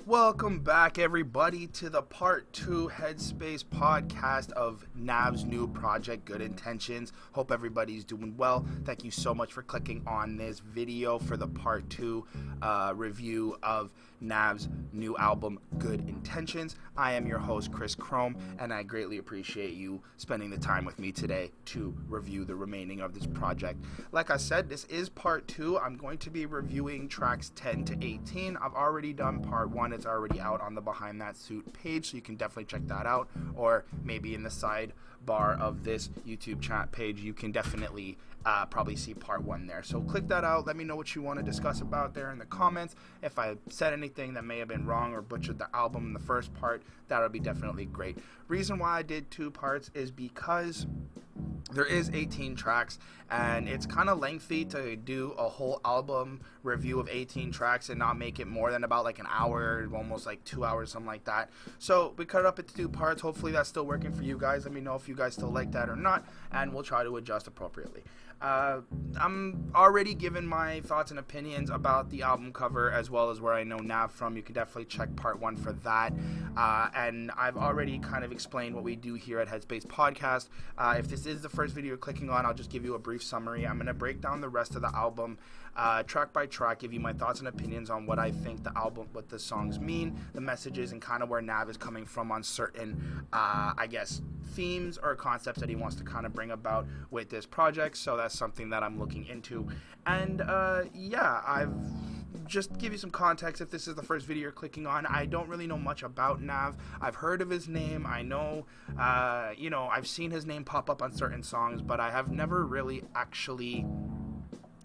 Welcome back, everybody, to the part 2 Headspace podcast of Nav's new project, Good Intentions. Hope everybody's doing well. Thank you so much for clicking on this video for the part 2 review of Nav's new album, Good Intentions. I am your host, Chris Chrome, and I greatly appreciate you spending the time with me today to review the remaining of this project. Like I said, this is part 2. I'm going to be reviewing tracks 10 to 18. I've already done part 1. It's already out on the Behind That Suit page, so you can definitely check that out, or maybe in the sidebar of this YouTube chat page you can definitely probably see part 1 there. So click that out. Let me know what you want to discuss about there in the comments. If I said anything that may have been wrong or butchered the album in the first part, that would be definitely great. Reason why I did 2 parts is because there is 18 tracks, and it's kind of lengthy to do a whole album review of 18 tracks and not make it more than about like an hour, almost like 2 hours, something like that. So we cut it up into 2 parts. Hopefully that's still working for you guys. Let me know if you guys still like that or not, and we'll try to adjust appropriately. I'm already giving my thoughts and opinions about the album cover, as well as where I know Nav from. You can definitely check part 1 for that. And I've already kind of explained what we do here at Headspace Podcast. If this is the first video you're clicking on, I'll just give you a brief summary. I'm going to break down the rest of the album track by track, give you my thoughts and opinions on what I think the album, what the songs mean, the messages, and kind of where Nav is coming from on certain, I guess, themes or concepts that he wants to kind of bring about with this project. So that's something that I'm looking into. And I've just give you some context if this is the first video you're clicking on. I don't really know much about Nav. I've heard of his name. I know, I've seen his name pop up on certain songs, but I have never really actually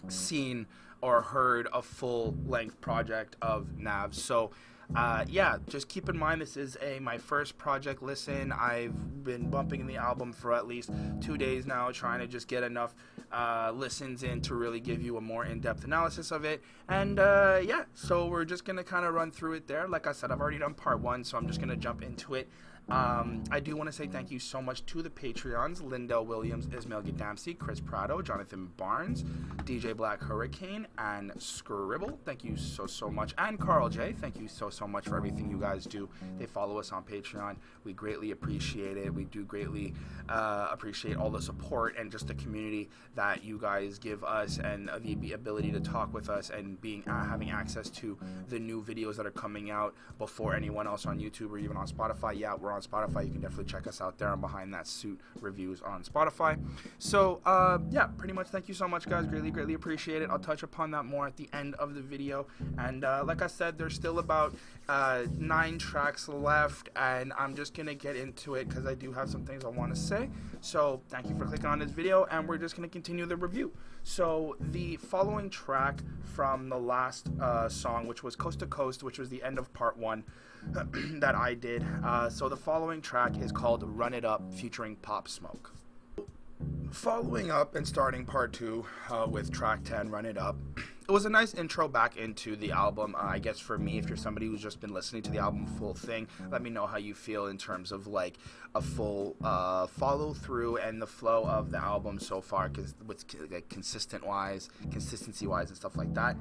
seen or heard a full-length project of Nav. So just keep in mind this is my first project listen. I've been bumping the album for at least 2 days now, trying to just get enough listens in to really give you a more in-depth analysis of it. And so we're just gonna kind of run through it there. Like I said, I've already done part 1, so I'm just gonna jump into it. I do want to say thank you so much to the Patreons: Lindell Williams, Ismail Gadamsi, Chris Prado, Jonathan Barnes, DJ Black Hurricane, and Scribble. Thank you so much. And Carl J. Thank you so much for everything you guys do. They follow us on Patreon. We greatly appreciate it. We do greatly appreciate all the support and just the community that you guys give us, and the ability to talk with us, and having access to the new videos that are coming out before anyone else on YouTube or even on Spotify. Yeah, we're on Spotify. You can definitely check us out there on Behind That Suit reviews on Spotify. So pretty much thank you so much, guys. Greatly appreciate it. I'll touch upon that more at the end of the video. And like I said, there's still about 9 tracks left, and I'm just gonna get into it because I do have some things I want to say. So thank you for clicking on this video, and we're just gonna continue the review. So the following track from the last song, which was Coast to Coast, which was the end of part 1 that I did. So the following track is called Run It Up, featuring Pop Smoke. Following up and starting part 2 with track 10, Run It Up, it was a nice intro back into the album. I guess for me, if you're somebody who's just been listening to the album full thing, let me know how you feel in terms of like a full follow through and the flow of the album so far, because with like consistency wise and stuff like that.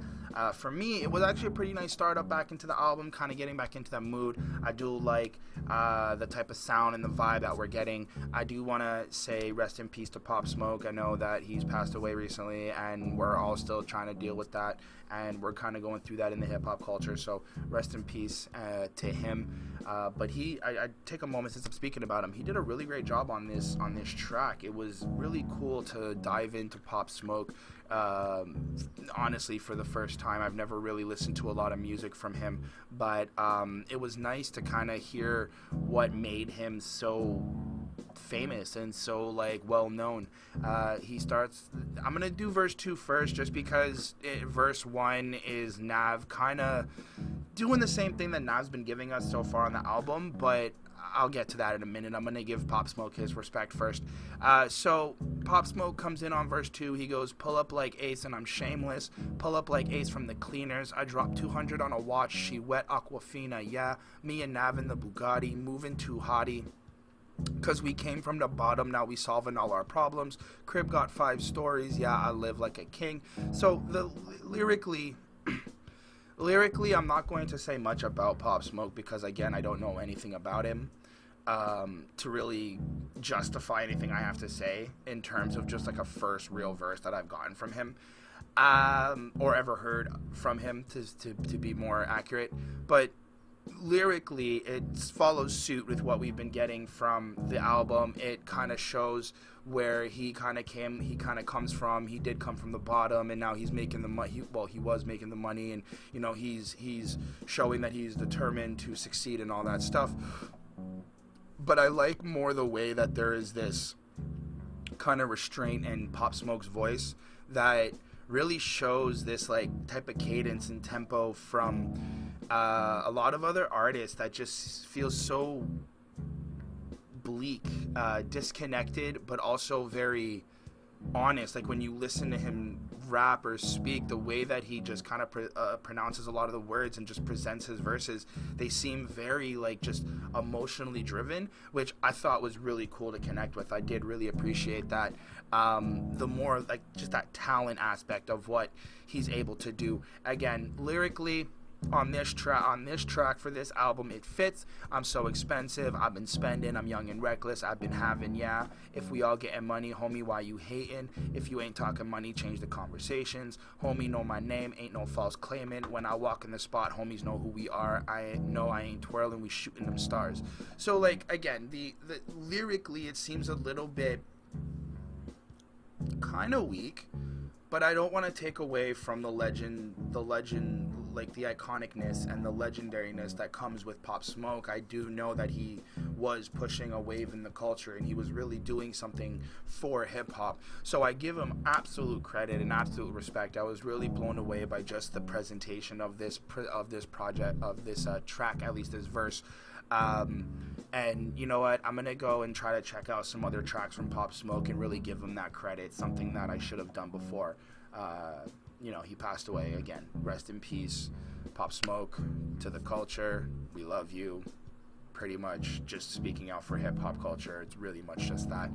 For me, it was actually a pretty nice start up back into the album, kind of getting back into that mood. I do like the type of sound and the vibe that we're getting. I do want to say rest in peace to Pop Smoke. I know that he's passed away recently, and we're all still trying to deal with that, and we're kind of going through that in the hip-hop culture, so rest in peace to him. But I take a moment since I'm speaking about him. He did a really great job on this track. It was really cool to dive into Pop Smoke. Honestly, for the first time, I've never really listened to a lot of music from him, but it was nice to kind of hear what made him so famous and so like well known. He starts, I'm gonna do verse 2 first, just because verse 1 is Nav kind of doing the same thing that Nav's been giving us so far on the album, but I'll get to that in a minute. I'm gonna give Pop Smoke his respect first. So Pop Smoke comes in on verse 2. He goes, pull up like Ace and I'm shameless, pull up like Ace from the Cleaners, I dropped 200 on a watch, she wet Aquafina, yeah, me and Nav in the Bugatti, moving too hottie. Cause we came from the bottom, now we solving all our problems. Crib got 5 stories, yeah, I live like a king. So the lyrically, I'm not going to say much about Pop Smoke because again, I don't know anything about him to really justify anything I have to say in terms of just like a first real verse that I've gotten from him, or ever heard from him to be more accurate. But lyrically, it follows suit with what we've been getting from the album. It kind of shows where he kind of comes from. He did come from the bottom, and now he's making the money. He was making the money, and you know he's showing that he's determined to succeed and all that stuff. But I like more the way that there is this kind of restraint in Pop Smoke's voice that really shows this like type of cadence and tempo from a lot of other artists that just feels so bleak, disconnected, but also very honest. Like when you listen to him rap or speak, the way that he just kind of pronounces a lot of the words and just presents his verses, they seem very like just emotionally driven, which I thought was really cool to connect with. I did really appreciate that. The more like just that talent aspect of what he's able to do. Again, lyrically, on this track for this album, it fits. I'm so expensive, I've been spending, I'm young and reckless, I've been having, yeah. If we all getting money, homie, why you hating? If you ain't talking money, change the conversations. Homie, know my name, ain't no false claiming. When I walk in the spot, homies know who we are. I know I ain't twirling, we shooting them stars. So like again, the lyrically it seems a little bit kind of weak, but I don't want to take away from the legend, like the iconicness and the legendariness that comes with Pop Smoke. I do know that he was pushing a wave in the culture and he was really doing something for hip hop. So I give him absolute credit and absolute respect. I was really blown away by just the presentation of this project, of this track, at least this verse. And you know what? I'm gonna go and try to check out some other tracks from Pop Smoke and really give him that credit. Something that I should have done before. You know, he passed away again. Rest in peace, Pop Smoke. To the culture, we love you. Pretty much just speaking out for hip hop culture. It's really much just that.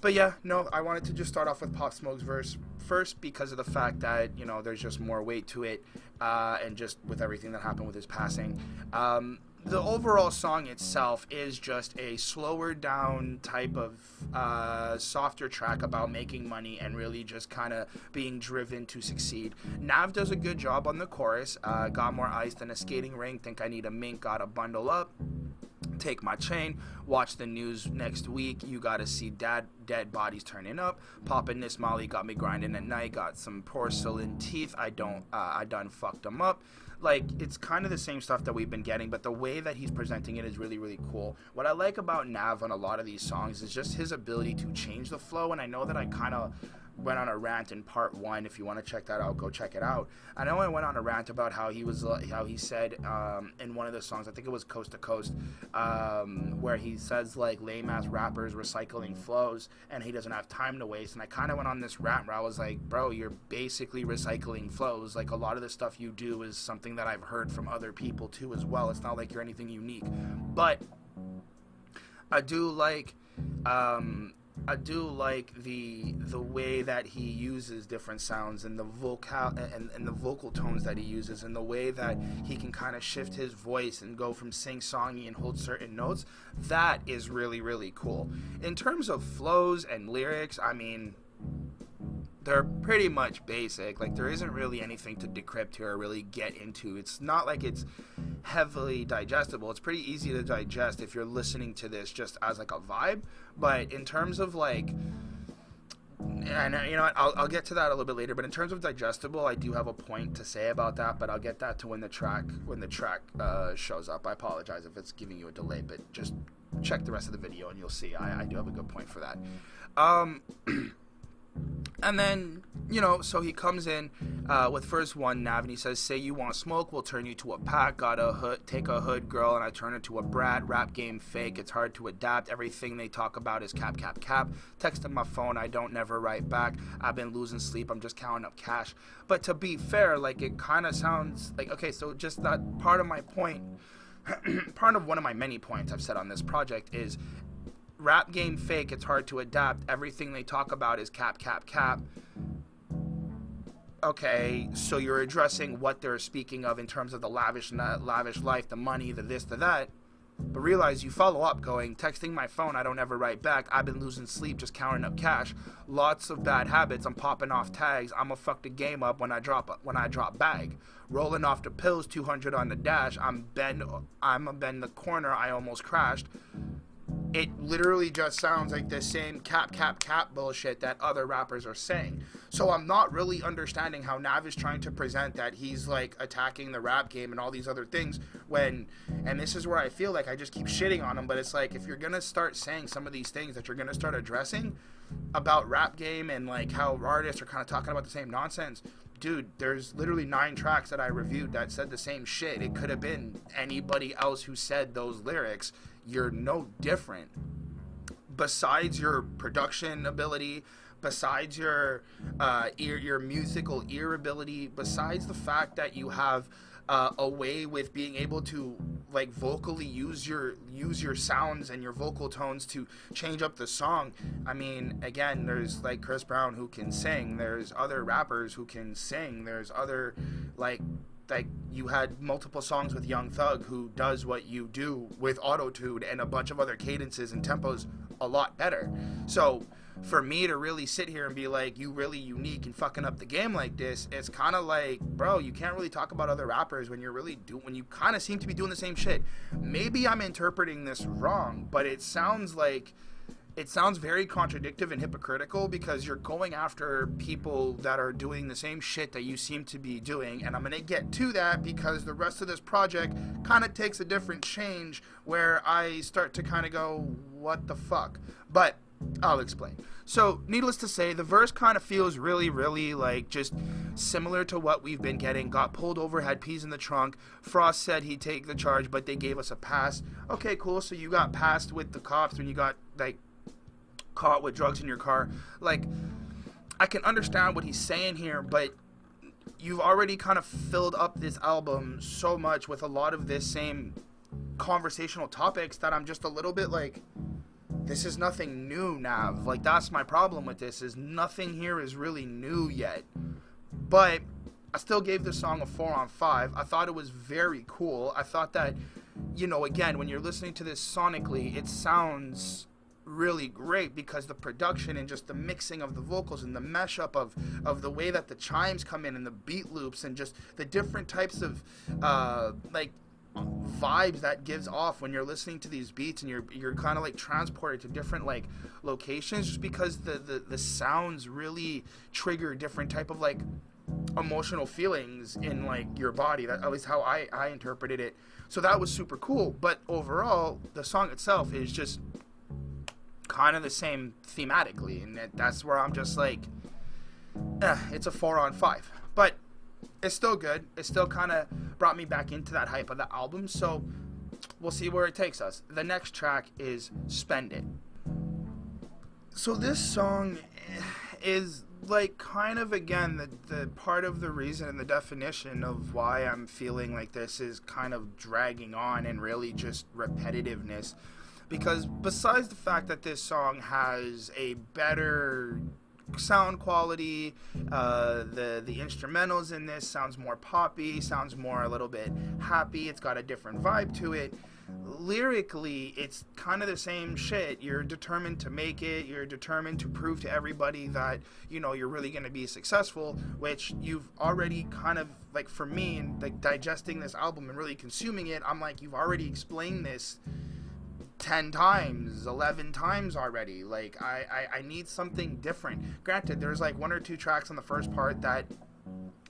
But yeah, no, I wanted to just start off with Pop Smoke's verse first because of the fact that, you know, there's just more weight to it, and just with everything that happened with his passing. The overall song itself is just a slower down type of softer track about making money and really just kind of being driven to succeed. Nav does a good job on the chorus. Got more ice than a skating rink, think I need a mink, gotta bundle up. Take my chain, watch the news next week, you gotta see dead bodies turning up. Popping this molly got me grinding at night, got some porcelain teeth, I done fucked them up. Like, it's kind of the same stuff that we've been getting, but the way that he's presenting it is really, really cool. What I like about Nav on a lot of these songs is just his ability to change the flow, and I know that I kind of went on a rant in part 1. If you want to check that out, go check it out. I know I went on a rant about how he said in one of the songs, I think it was Coast to Coast, where he says like lame ass rappers recycling flows and he doesn't have time to waste. And I kind of went on this rant where I was like, bro, you're basically recycling flows. Like a lot of the stuff you do is something that I've heard from other people too as well. It's not like you're anything unique, but I do like the way that he uses different sounds and the vocal tones that he uses, and the way that he can kind of shift his voice and go from sing-songy and hold certain notes. That is really, really cool. In terms of flows and lyrics, I mean, they're pretty much basic. Like, there isn't really anything to decrypt here or really get into. It's not like it's heavily digestible. It's pretty easy to digest if you're listening to this just as like a vibe. But in terms of like, and you know what, I'll get to that a little bit later. But in terms of digestible, I do have a point to say about that. But I'll get that to when the track shows up. I apologize if it's giving you a delay, but just check the rest of the video and you'll see I do have a good point for that. And then, you know, so he comes in with first one, Nav, and he says, say you want smoke, we'll turn you to a pack. Got a hood, take a hood girl, and I turn her to a brat. Rap game fake, it's hard to adapt. Everything they talk about is cap, cap, cap. Texting my phone, I don't never write back. I've been losing sleep, I'm just counting up cash. But to be fair, like, it kind of sounds like, okay, so just that part of my point part of one of my many points I've said on this project is rap game fake, it's hard to adapt. Everything they talk about is cap, cap, cap. Okay, so you're addressing what they're speaking of in terms of the lavish life, the money, the this, the that. But realize you follow up going, texting my phone, I don't ever write back. I've been losing sleep just counting up cash. Lots of bad habits, I'm popping off tags. I'ma fuck the game up when I drop bag. Rolling off the pills, 200 on the dash. I'm a bend the corner, I almost crashed. It literally just sounds like the same cap, cap, cap bullshit that other rappers are saying. So I'm not really understanding how Nav is trying to present that he's like attacking the rap game and all these other things when, and this is where I feel like I just keep shitting on him, but it's like if you're gonna start saying some of these things that you're gonna start addressing about rap game and like how artists are kind of talking about the same nonsense, dude, there's literally 9 tracks that I reviewed that said the same shit. It could have been anybody else who said those lyrics. You're no different. Besides your production ability, besides your musical ear ability, besides the fact that you have a way with being able to like vocally use your sounds and your vocal tones to change up the song. I mean, again, there's like Chris Brown who can sing. There's other rappers who can sing. There's other like you had multiple songs with Young Thug who does what you do with auto-tune and a bunch of other cadences and tempos a lot better. So for me to really sit here and be like, you really unique and fucking up the game like this, it's kind of like, bro, you can't really talk about other rappers when when you kind of seem to be doing the same shit. Maybe I'm interpreting this wrong, but it sounds very contradictory and hypocritical because you're going after people that are doing the same shit that you seem to be doing. And I'm going to get to that because the rest of this project kind of takes a different change where I start to kind of go, what the fuck? But I'll explain. So, needless to say, the verse kind of feels really, really like just similar to what we've been getting. Got pulled over, had peas in the trunk. Frost said he'd take the charge, but they gave us a pass. Okay, cool. So you got passed with the cops when you got like caught with drugs in your car. Like, I can understand what he's saying here, but you've already kind of filled up this album so much with a lot of this same conversational topics that I'm just a little bit like, this is nothing new, Nav. Like, that's my problem with this, is nothing here is really new yet. But I still gave this song a 4 on 5. I thought it was very cool. I thought that, you know, again, when you're listening to this sonically, it sounds really great because the production and just the mixing of the vocals and the mesh up of the way that the chimes come in and the beat loops and just the different types of like vibes that gives off when you're listening to these beats and you're kind of like transported to different like locations just because the sounds really trigger different type of like emotional feelings in like your body. That at least how I interpreted it. So that was super cool. But overall, the song itself is just kind of the same thematically, and that's where I'm just like, it's a 4 on 5. But it's still good. It still kind of brought me back into that hype of the album. So we'll see where it takes us. The next track is Spend It. So this song is like kind of, again, the part of the reason and the definition of why I'm feeling like this is kind of dragging on and really just repetitiveness. Because besides the fact that this song has a better sound quality, the instrumentals in this sounds more poppy, sounds more a little bit happy, it's got a different vibe to it. Lyrically, it's kind of the same shit. You're determined to make it, you're determined to prove to everybody that, you know, you're really going to be successful, which you've already kind of, like, for me, and like digesting this album and really consuming it, I'm like, you've already explained this 10 times, 11 times already. Like, I need something different. Granted, there's like 1 or 2 tracks on the first part that,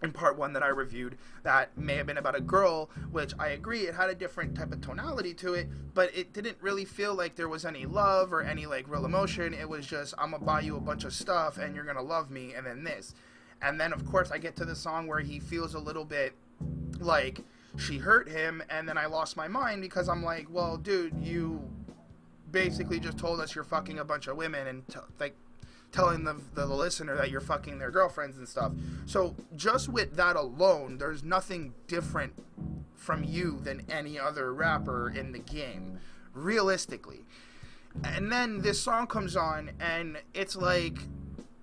in part 1 that I reviewed, that may have been about a girl, which I agree, it had a different type of tonality to it, but it didn't really feel like there was any love or any like real emotion. It was just, I'm gonna buy you a bunch of stuff and you're gonna love me, and then this. And then of course I get to the song where he feels a little bit like she hurt him, and then I lost my mind because I'm like, well, dude, you basically just told us you're fucking a bunch of women and like telling the listener that you're fucking their girlfriends and stuff. So just with that alone, there's nothing different from you than any other rapper in the game, realistically. And then this song comes on, and it's like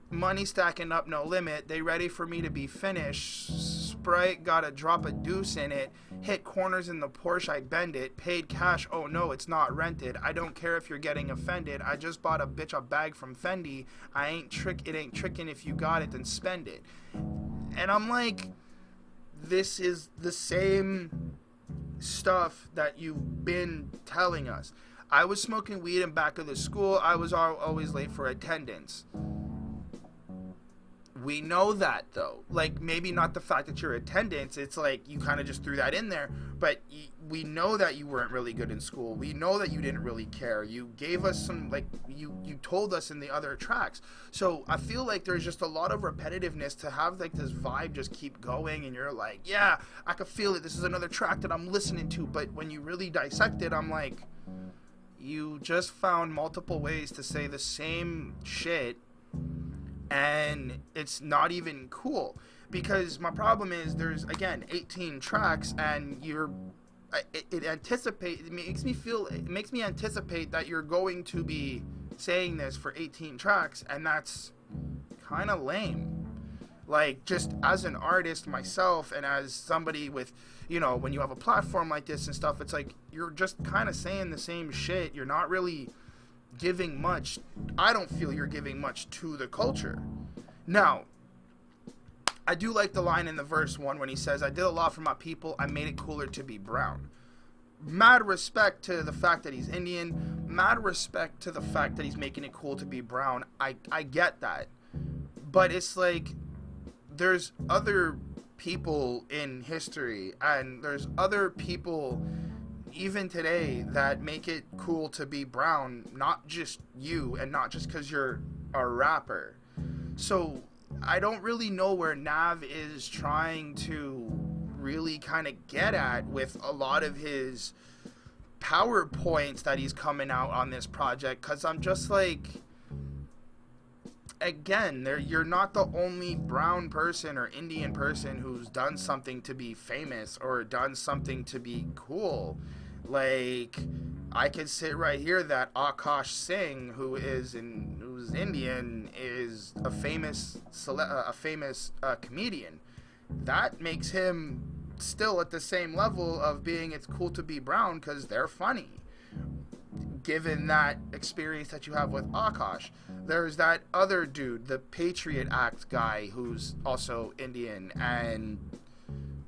money stacking up, no limit. They ready for me to be finished. Sprite gotta drop a deuce in it. Hit corners in the Porsche, I bend it. Paid cash, oh no, it's not rented. I don't care if you're getting offended. I just bought a bitch a bag from Fendi. It ain't tricking. If you got it, then spend it. And I'm like, this is the same stuff that you've been telling us. I was smoking weed in back of the school. I was always late for attendance. We know that, though. Like, maybe not the fact that your attendance, it's like you kind of just threw that in there, but we know that you weren't really good in school. We know that you didn't really care. You gave us some, like, you told us in the other tracks. So I feel like there's just a lot of repetitiveness to have, like, this vibe just keep going, and you're like, yeah, I can feel it. This is another track that I'm listening to. But when you really dissect it, I'm like, you just found multiple ways to say the same shit, and it's not even cool. Because my problem is there's, again, 18 tracks, and it makes me anticipate that you're going to be saying this for 18 tracks, and that's kind of lame. Like, just as an artist myself, and as somebody with, when you have a platform like this and stuff, it's like you're just kind of saying the same shit. You're not really giving much. I don't feel you're giving much to the culture. Now, I do like the line in the verse 1 when he says, I did a lot for my people, I made it cooler to be brown. Mad respect to the fact that he's Indian, mad respect to the fact that he's making it cool to be brown. I get that. But it's like, there's other people in history, and there's other people even today that make it cool to be brown, not just you, and not just because you're a rapper. So I don't really know where Nav is trying to really kind of get at with a lot of his PowerPoints that he's coming out on this project, because I'm just like, again, you're not the only brown person or Indian person who's done something to be famous or done something to be cool. Like, I could sit right here that Akash Singh, who's Indian, is a famous comedian. That makes him still at the same level of being it's cool to be brown because they're funny. Given that experience that you have with Akash, there's that other dude, the Patriot Act guy, who's also Indian and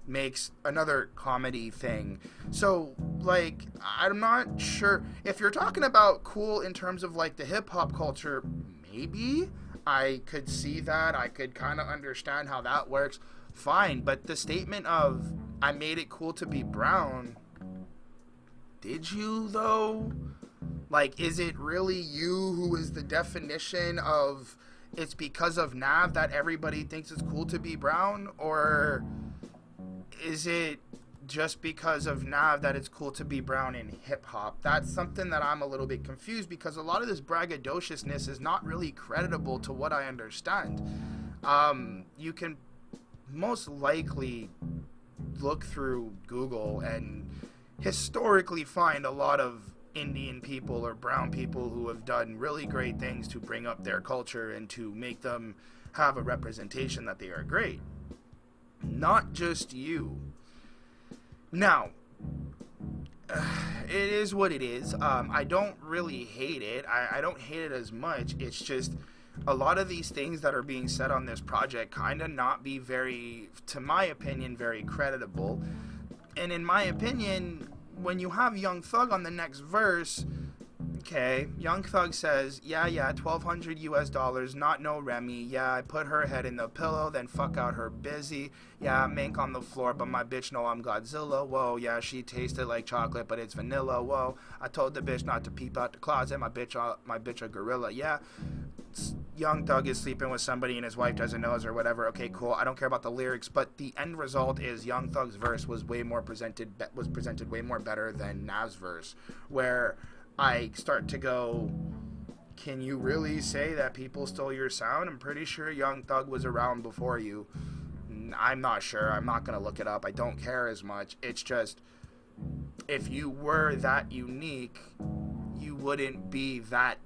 makes another comedy thing. So, like, I'm not sure if you're talking about cool in terms of like the hip hop culture. Maybe I could see that. I could kind of understand how that works. Fine, but the statement of I made it cool to be brown, did you though? Like, is it really you who is the definition of it's because of Nav that everybody thinks it's cool to be brown? Or is it just because of Nav that it's cool to be brown in hip-hop? That's something that I'm a little bit confused, because a lot of this braggadociousness is not really creditable to what I understand. You can most likely look through Google and historically find a lot of Indian people or brown people who have done really great things to bring up their culture and to make them have a representation that they are great. Not just you. Now, it is what it is. I don't really hate it. I don't hate it as much. It's just a lot of these things that are being said on this project kind of not be very, to my opinion, very creditable. And in my opinion, when you have Young Thug on the next verse, okay, Young Thug says, yeah, $1,200 US, not no Remy. Yeah, I put her head in the pillow, then fuck out her busy. Yeah, mink on the floor, but my bitch know I'm Godzilla. Whoa, yeah, she tasted like chocolate, but it's vanilla. Whoa, I told the bitch not to peep out the closet. My bitch a gorilla. Yeah, Young Thug is sleeping with somebody and his wife doesn't know or whatever. Okay, cool. I don't care about the lyrics, but the end result is Young Thug's verse was presented way more better than Nav's verse, where I start to go, can you really say that people stole your sound? I'm pretty sure Young Thug was around before you. I'm not sure. I'm not going to look it up. I don't care as much. It's just, if you were that unique, you wouldn't be that,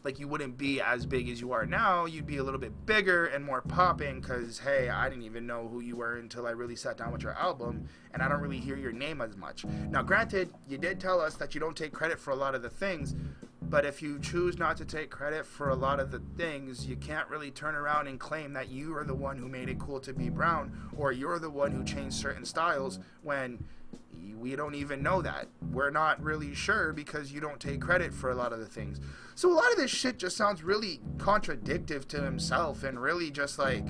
like, you wouldn't be as big as you are now. You'd be a little bit bigger and more popping because, hey, I didn't even know who you were until I really sat down with your album, and I don't really hear your name as much. Now, granted, you did tell us that you don't take credit for a lot of the things, but if you choose not to take credit for a lot of the things, you can't really turn around and claim that you are the one who made it cool to be brown, or you're the one who changed certain styles when we don't even know that. We're not really sure because you don't take credit for a lot of the things. So a lot of this shit just sounds really contradictory to himself, and really just like,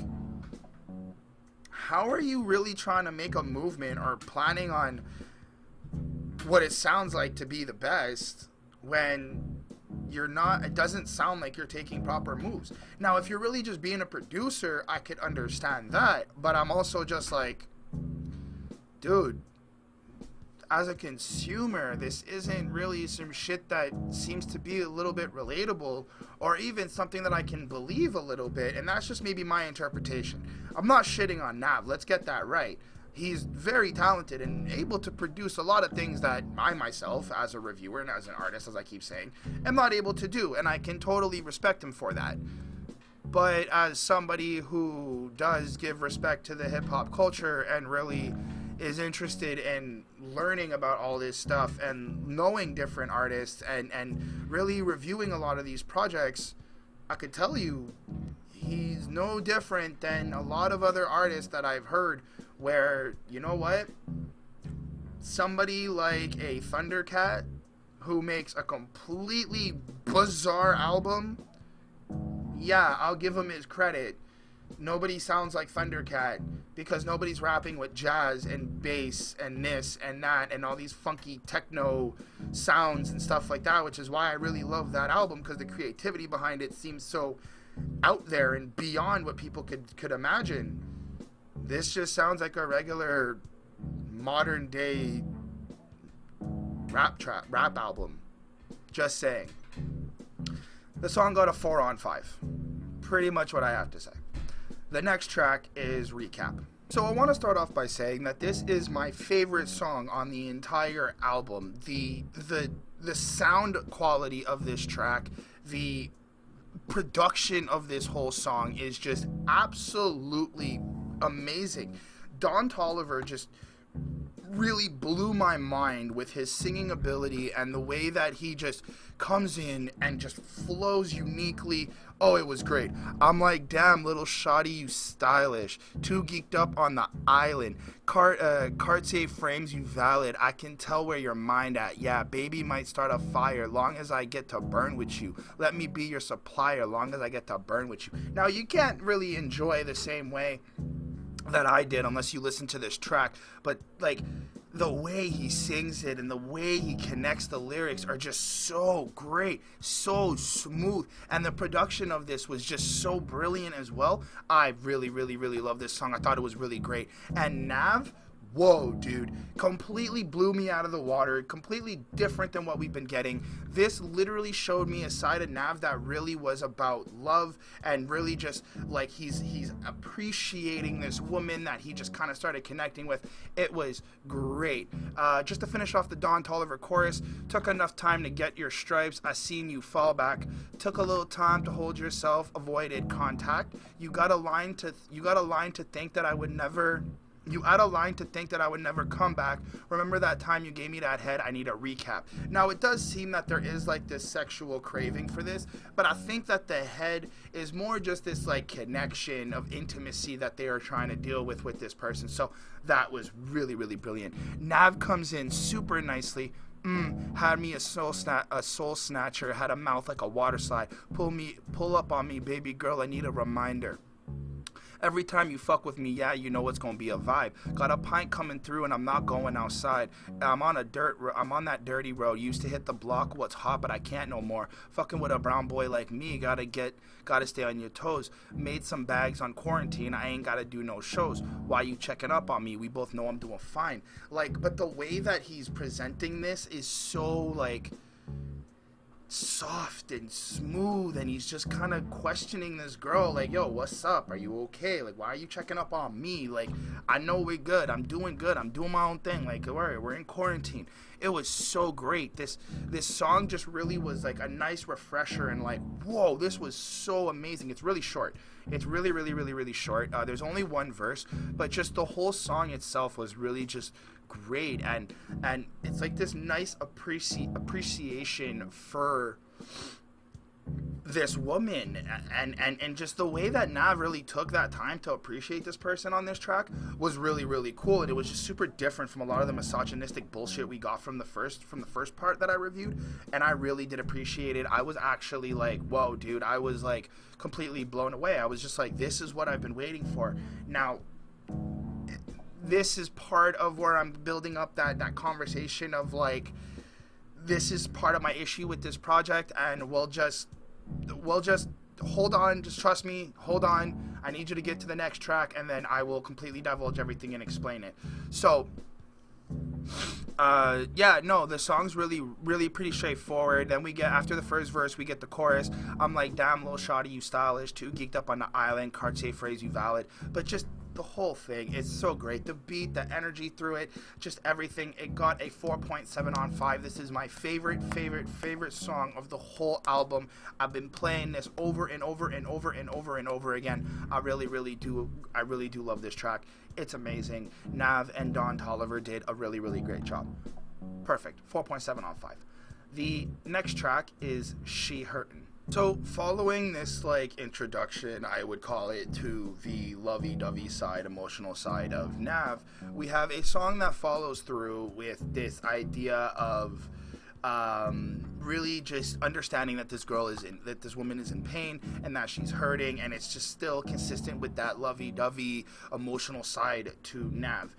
how are you really trying to make a movement or planning on what it sounds like to be the best when you're not? It doesn't sound like you're taking proper moves. Now, if you're really just being a producer, I could understand that, but I'm also just like, dude, as a consumer, this isn't really some shit that seems to be a little bit relatable, or even something that I can believe a little bit, and that's just maybe my interpretation. I'm not shitting on Nav, let's get that right. He's very talented and able to produce a lot of things that I myself, as a reviewer and as an artist, as I keep saying, am not able to do, and I can totally respect him for that. But as somebody who does give respect to the hip-hop culture and really is interested in learning about all this stuff and knowing different artists and really reviewing a lot of these projects, I could tell you he's no different than a lot of other artists that I've heard where, you know what, somebody like a Thundercat who makes a completely bizarre album, yeah, I'll give him his credit. Nobody sounds like Thundercat because nobody's rapping with jazz and bass and this and that and all these funky techno sounds and stuff like that, which is why I really love that album, because the creativity behind it seems so out there and beyond what people could imagine. This just sounds like a regular modern day rap album. Just saying. The song got a 4 on 5. Pretty much what I have to say. The next track is Recap. So I want to start off by saying that this is my favorite song on the entire album. The sound quality of this track, the production of this whole song is just absolutely amazing. Don Toliver just really blew my mind with his singing ability and the way that he just comes in and just flows uniquely. Oh, it was great. I'm like, damn, little shawty, you stylish. Too geeked up on the island. Cartier frames you valid. I can tell where your mind at. Yeah, baby might start a fire long as I get to burn with you. Let me be your supplier long as I get to burn with you. Now, you can't really enjoy the same way that I did unless you listen to this track, but like the way he sings it and the way he connects the lyrics are just so great, so smooth, and the production of this was just so brilliant as well. I really love this song. I thought it was really great. And Nav, whoa, dude, completely blew me out of the water, completely different than what we've been getting. This literally showed me a side of Nav that really was about love and really just like he's appreciating this woman that he just kind of started connecting with. It was great. Just to finish off the Don Toliver chorus, took enough time to get your stripes, I seen you fall back, took a little time to hold yourself, avoided contact. You got a line to think that I would never. You add a line to think that I would never come back. Remember that time you gave me that head? I need a recap. Now, it does seem that there is like this sexual craving for this, but I think that the head is more just this like connection of intimacy that they are trying to deal with this person. So that was really brilliant. Nav comes in super nicely. Had me a soul snatcher, had a mouth like a water slide. Pull up on me, baby girl, I need a reminder. Every time you fuck with me, yeah, you know it's gonna be a vibe. Got a pint coming through and I'm not going outside. I'm on that dirty road. Used to hit the block, what's hot, but I can't no more. Fucking with a brown boy like me, gotta stay on your toes. Made some bags on quarantine, I ain't gotta do no shows. Why you checking up on me? We both know I'm doing fine. Like, but the way that he's presenting this is so like, soft and smooth, and he's just kind of questioning this girl, like, yo, what's up, are you okay, like, why are you checking up on me, like, I know we're good, I'm doing my own thing, like, alright, we're in quarantine. It was so great. This song just really was like a nice refresher, and like, whoa, this was so amazing. It's really short. It's really, really, really, really short. There's only one verse, but just the whole song itself was really just great, and it's like this nice appreciation for this woman, and just the way that Nav really took that time to appreciate this person on this track was really, really cool, and it was just super different from a lot of the misogynistic bullshit we got from the first part that I reviewed, and I really did appreciate it. I was actually like, whoa, dude, I was like completely blown away. I was just like, this is what I've been waiting for. Now, this is part of where I'm building up that conversation of like, this is part of my issue with this project, and we'll just hold on, just trust me, hold on, I need you to get to the next track, and then I will completely divulge everything and explain it. So the song's really, really pretty straightforward. Then we get, after the first verse, we get the chorus. I'm like, damn, little shawty, you stylish, too geeked up on the island, Cartier phrase, you valid. But just the whole thing, it's so great. The beat, the energy through it, just everything. It got a 4.7 on 5. This is my favorite song of the whole album. I've been playing this over and over and over and over and over again. I really do love this track. It's amazing. Nav and Don Toliver did a really, really great job. Perfect. 4.7 on 5. The next track is She Hurtin'. So, following this, like, introduction, I would call it, to the lovey-dovey side, emotional side of Nav, we have a song that follows through with this idea of really just understanding that this woman is in pain, and that she's hurting, and it's just still consistent with that lovey-dovey emotional side to Nav.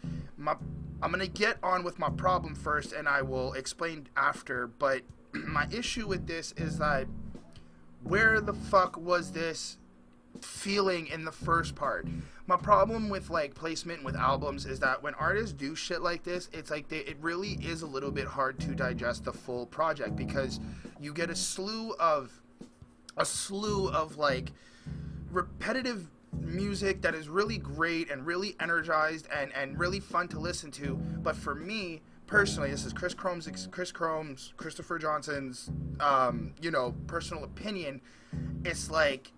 I'm gonna get on with my problem first, and I will explain after, but my issue with this is that, where the fuck was this feeling in the first part? My problem with like placement with albums is that when artists do shit like this, it's like it really is a little bit hard to digest the full project, because you get a slew of like repetitive music that is really great and really energized and really fun to listen to. But for me personally, this is Christopher Johnson's personal opinion. It's like,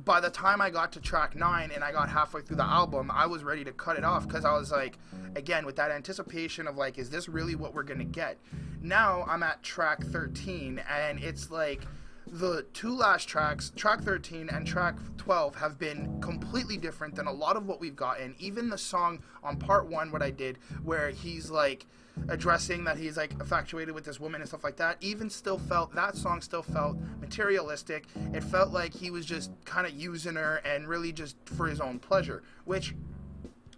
by the time I got to track 9 and I got halfway through the album, I was ready to cut it off, because I was like, again, with that anticipation of like, is this really what we're gonna get? Now I'm at track 13, and it's like, the two last tracks, track 13 and track 12, have been completely different than a lot of what we've gotten. Even the song on part 1, what I did, where he's like addressing that he's like infatuated with this woman and stuff like that, that song still felt materialistic. It felt like he was just kind of using her and really just for his own pleasure, which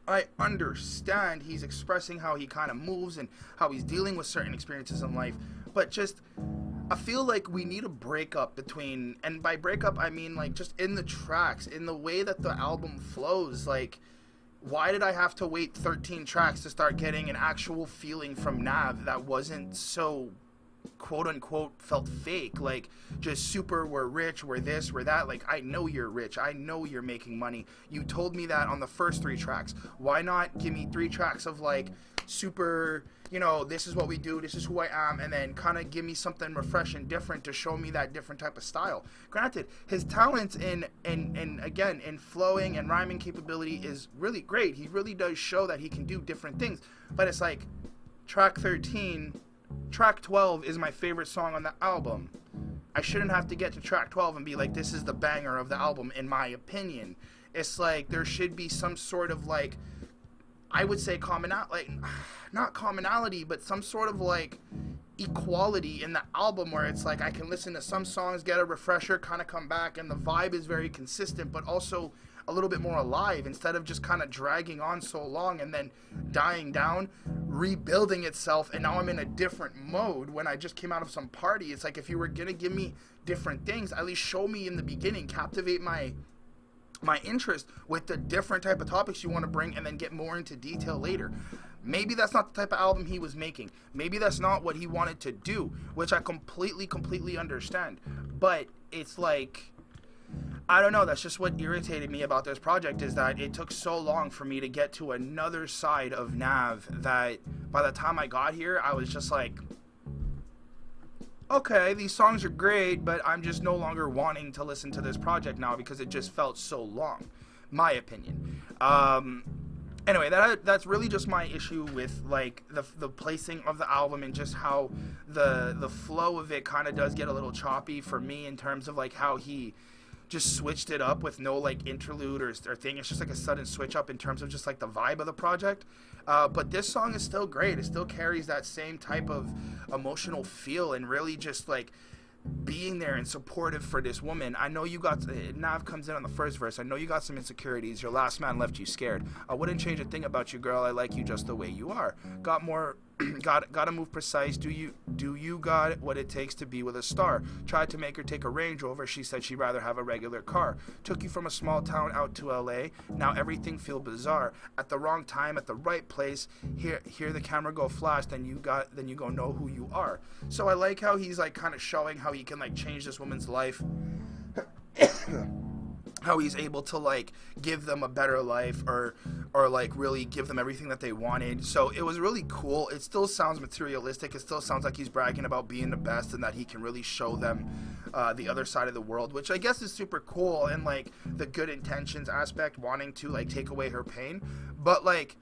I understand. He's expressing how he kind of moves and how he's dealing with certain experiences in life, but just, I feel like we need a breakup between, and by breakup I mean like just in the tracks, in the way that the album flows. Like, why did I have to wait 13 tracks to start getting an actual feeling from Nav that wasn't so quote unquote felt fake? Like, just super, we're rich, we're this, we're that. Like, I know you're rich, I know you're making money, you told me that on the first 3 tracks. Why not give me 3 tracks of like super, this is what we do, this is who I am, and then kind of give me something refreshing, different, to show me that different type of style. Granted, his talents in flowing and rhyming capability is really great. He really does show that he can do different things, but it's like, track 13, track 12 is my favorite song on the album. I shouldn't have to get to track 12 and be like, this is the banger of the album, in my opinion. It's like, there should be some sort of like, I would say not commonality, but some sort of like equality in the album, where it's like I can listen to some songs, get a refresher, kind of come back, and the vibe is very consistent, but also a little bit more alive, instead of just kind of dragging on so long and then dying down, rebuilding itself, and now I'm in a different mode when I just came out of some party. It's like, if you were gonna give me different things, at least show me in the beginning, captivate my my interest with the different type of topics you want to bring and then get more into detail later. Maybe that's not the type of album he was making. Maybe that's not what he wanted to do, which I completely understand. But it's like, I don't know, that's just what irritated me about this project, is that it took so long for me to get to another side of Nav that by the time I got here, I was just like, okay, these songs are great, but I'm just no longer wanting to listen to this project now because it just felt so long. My opinion. Anyway, that's really just my issue with like the placing of the album and just how the flow of it kind of does get a little choppy for me in terms of like how he just switched it up with no like interlude or thing. It's just like a sudden switch up in terms of just like the vibe of the project. But this song is still great. It still carries that same type of emotional feel and really just like being there and supportive for this woman. I know you got, Nav comes in on the first verse, I know you got some insecurities. Your last man left you scared. I wouldn't change a thing about you, girl. I like you just the way you are. Got more gotta move precise. Do you got what it takes to be with a star? Tried to make her take a Range Rover. She said she'd rather have a regular car. Took you from a small town out to LA. Now everything feel bizarre. At the wrong time, at the right place. Hear the camera go flash. Then you go know who you are. So I like how he's like kind of showing how he can like change this woman's life. How he's able to like give them a better life or like really give them everything that they wanted. So it was really cool. It still sounds materialistic. It still sounds like he's bragging about being the best and that he can really show them the other side of the world, which I guess is super cool, and like the good intentions aspect, wanting to like take away her pain. But like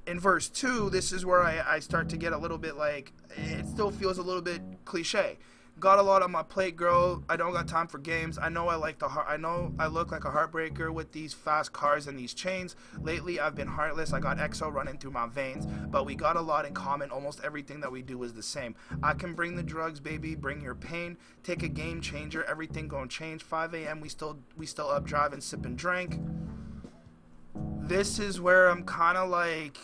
in verse 2, this is where I start to get a little bit like, it still feels a little bit cliche. Got a lot on my plate, girl. I don't got time for games. I know I look like a heartbreaker with these fast cars and these chains. Lately, I've been heartless. I got XO running through my veins. But we got a lot in common. Almost everything that we do is the same. I can bring the drugs, baby. Bring your pain. Take a game changer. Everything gonna change. 5 a.m. We still up driving, sipping drink. This is where I'm kind of like,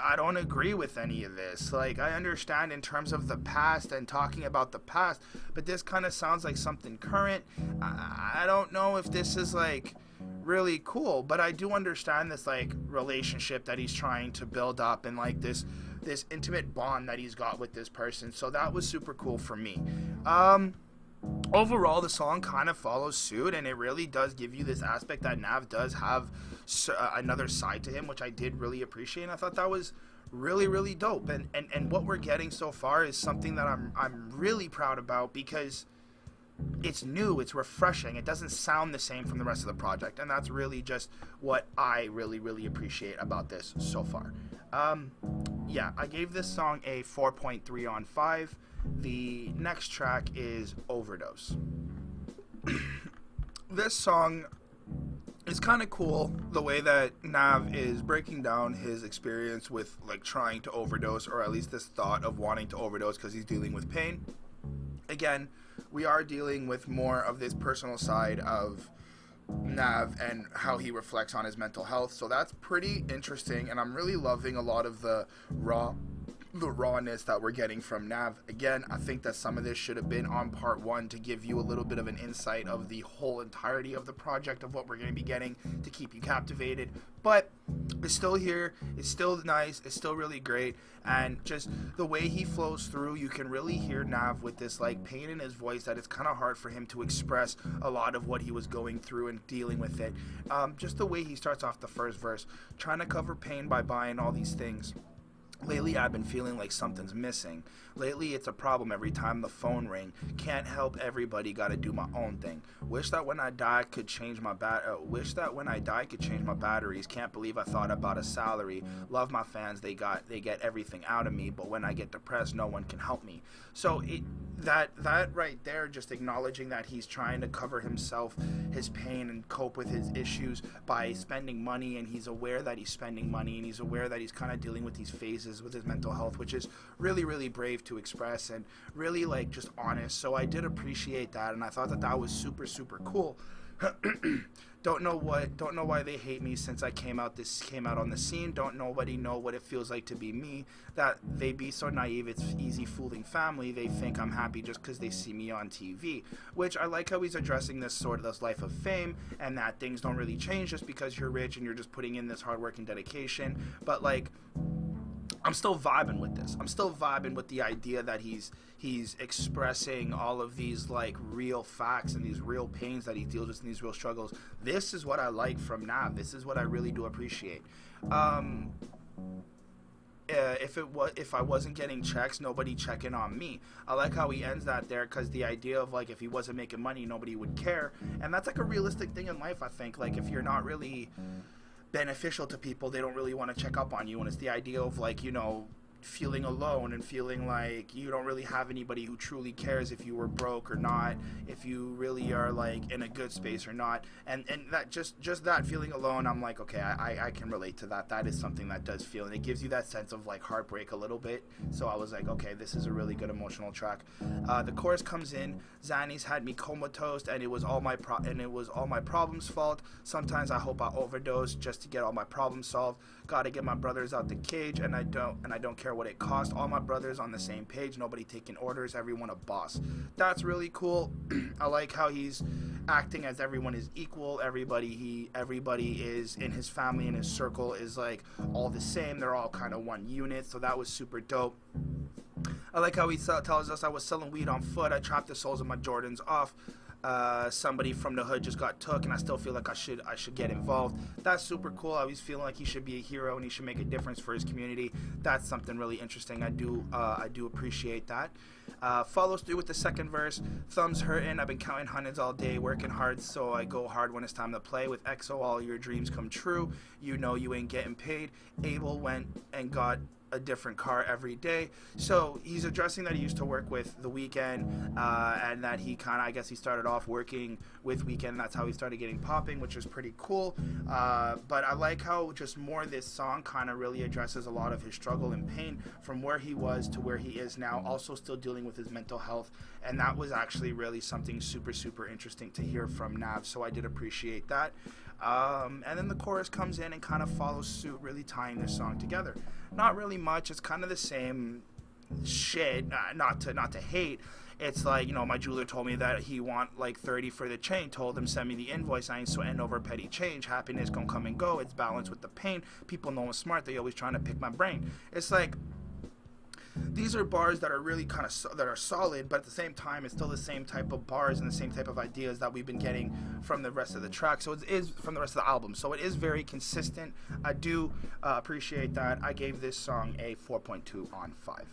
I don't agree with any of this. Like, I understand in terms of the past and talking about the past, but this kind of sounds like something current. I don't know if this is like really cool, but I do understand this like relationship that he's trying to build up and like this intimate bond that he's got with this person. So that was super cool for me. Overall, the song kind of follows suit, and it really does give you this aspect that Nav does have another side to him, which I did really appreciate, and I thought that was really dope. And what we're getting so far is something that I'm really proud about, because it's new, it's refreshing, it doesn't sound the same from the rest of the project, and that's really just what I really appreciate about this so far. Yeah, I gave this song a 4.3 on 5. The next track is Overdose. This song is kind of cool, the way that Nav is breaking down his experience with like trying to overdose, or at least this thought of wanting to overdose because he's dealing with pain. Again, we are dealing with more of this personal side of Nav and how he reflects on his mental health, so that's pretty interesting, and I'm really loving a lot of the rawness that we're getting from Nav. Again, I think that some of this should have been on part 1 to give you a little bit of an insight of the whole entirety of the project, of what we're going to be getting, to keep you captivated. But it's still here, it's still nice, it's still really great, and just the way he flows through, you can really hear Nav with this like pain in his voice that it's kind of hard for him to express a lot of what he was going through and dealing with it. Just the way he starts off the first verse, trying to cover pain by buying all these things. Lately, I've been feeling like something's missing. Lately, it's a problem every time the phone ring. Can't help everybody, gotta do my own thing. Wish that when I die could change my batteries. Can't believe I thought about a salary. Love my fans, they get everything out of me. But when I get depressed, no one can help me. So that right there, just acknowledging that he's trying to cover himself, his pain, and cope with his issues by spending money, and he's aware that he's spending money, and he's aware that he's kind of dealing with these phases with his mental health, which is really brave to express and really like just honest. So I did appreciate that, and I thought that was super cool. Don't know why they hate me since I came out on the scene. Don't nobody know what it feels like to be me. That they be so naive, it's easy fooling family. They think I'm happy just because they see me on TV. Which I like how he's addressing this life of fame, and that things don't really change just because you're rich and you're just putting in this hard work and dedication. But like, I'm still vibing with this. I'm still vibing with the idea that he's expressing all of these like real facts and these real pains that he deals with and these real struggles. This is what I like from Nav. This is what I really do appreciate. If I wasn't getting checks, nobody checking on me. I like how he ends that there, because the idea of like, if he wasn't making money, nobody would care, and that's like a realistic thing in life. I think like, if you're not really beneficial to people, they don't really want to check up on you. And it's the idea of like, you know, feeling alone and feeling like you don't really have anybody who truly cares if you were broke or not, if you really are like in a good space or not, and that just that feeling alone, I'm like, okay, I can relate to that. That is something that does feel, and it gives you that sense of like heartbreak a little bit. So I was like, okay, this is a really good emotional track. The chorus comes in, Xannies had me comatose, and it was all my problems' fault. Sometimes I hope I overdose just to get all my problems solved. Gotta get my brothers out the cage, and I don't care what it costs. All my brothers on the same page, nobody taking orders, everyone a boss. That's really cool. I like how he's acting as everyone is equal. Everybody is in his family and his circle is like all the same. They're all kind of one unit. So that was super dope. I like how he tells us, I was selling weed on foot. I chopped the soles of my Jordans off. Somebody from the hood just got took, and I still feel like I should get involved. That's super cool. I always feel like he should be a hero and he should make a difference for his community. That's something really interesting. I do appreciate that. Follows through with the second verse. Thumbs hurting. I've been counting hundreds all day, working hard, so I go hard when it's time to play. With EXO, all your dreams come true. You know you ain't getting paid. Abel went and got a different car every day. So he's addressing that he used to work with The Weeknd, and that he kind of, I guess he started off working with Weeknd. That's how he started getting popping, which is pretty cool. But I like how just more this song kind of really addresses a lot of his struggle and pain from where he was to where he is now, also still dealing with his mental health. And that was actually really something super, super interesting to hear from Nav. So I did appreciate that. And then the chorus comes in and kind of follows suit, really tying this song together. Not really much. It's kind of the same shit. Not to hate. It's like, you know, my jeweler told me that he want like 30 for the chain. Told him send me the invoice. I ain't sweating over petty change. Happiness gonna come and go. It's balanced with the pain. People know I'm smart. They always trying to pick my brain. It's like, these are bars that are really kind of that are solid, but at the same time, it's still the same type of bars and the same type of ideas that we've been getting from the rest of the track. So it is from the rest of the album. So it is very consistent. I do appreciate that. I gave this song a 4.2 on 5.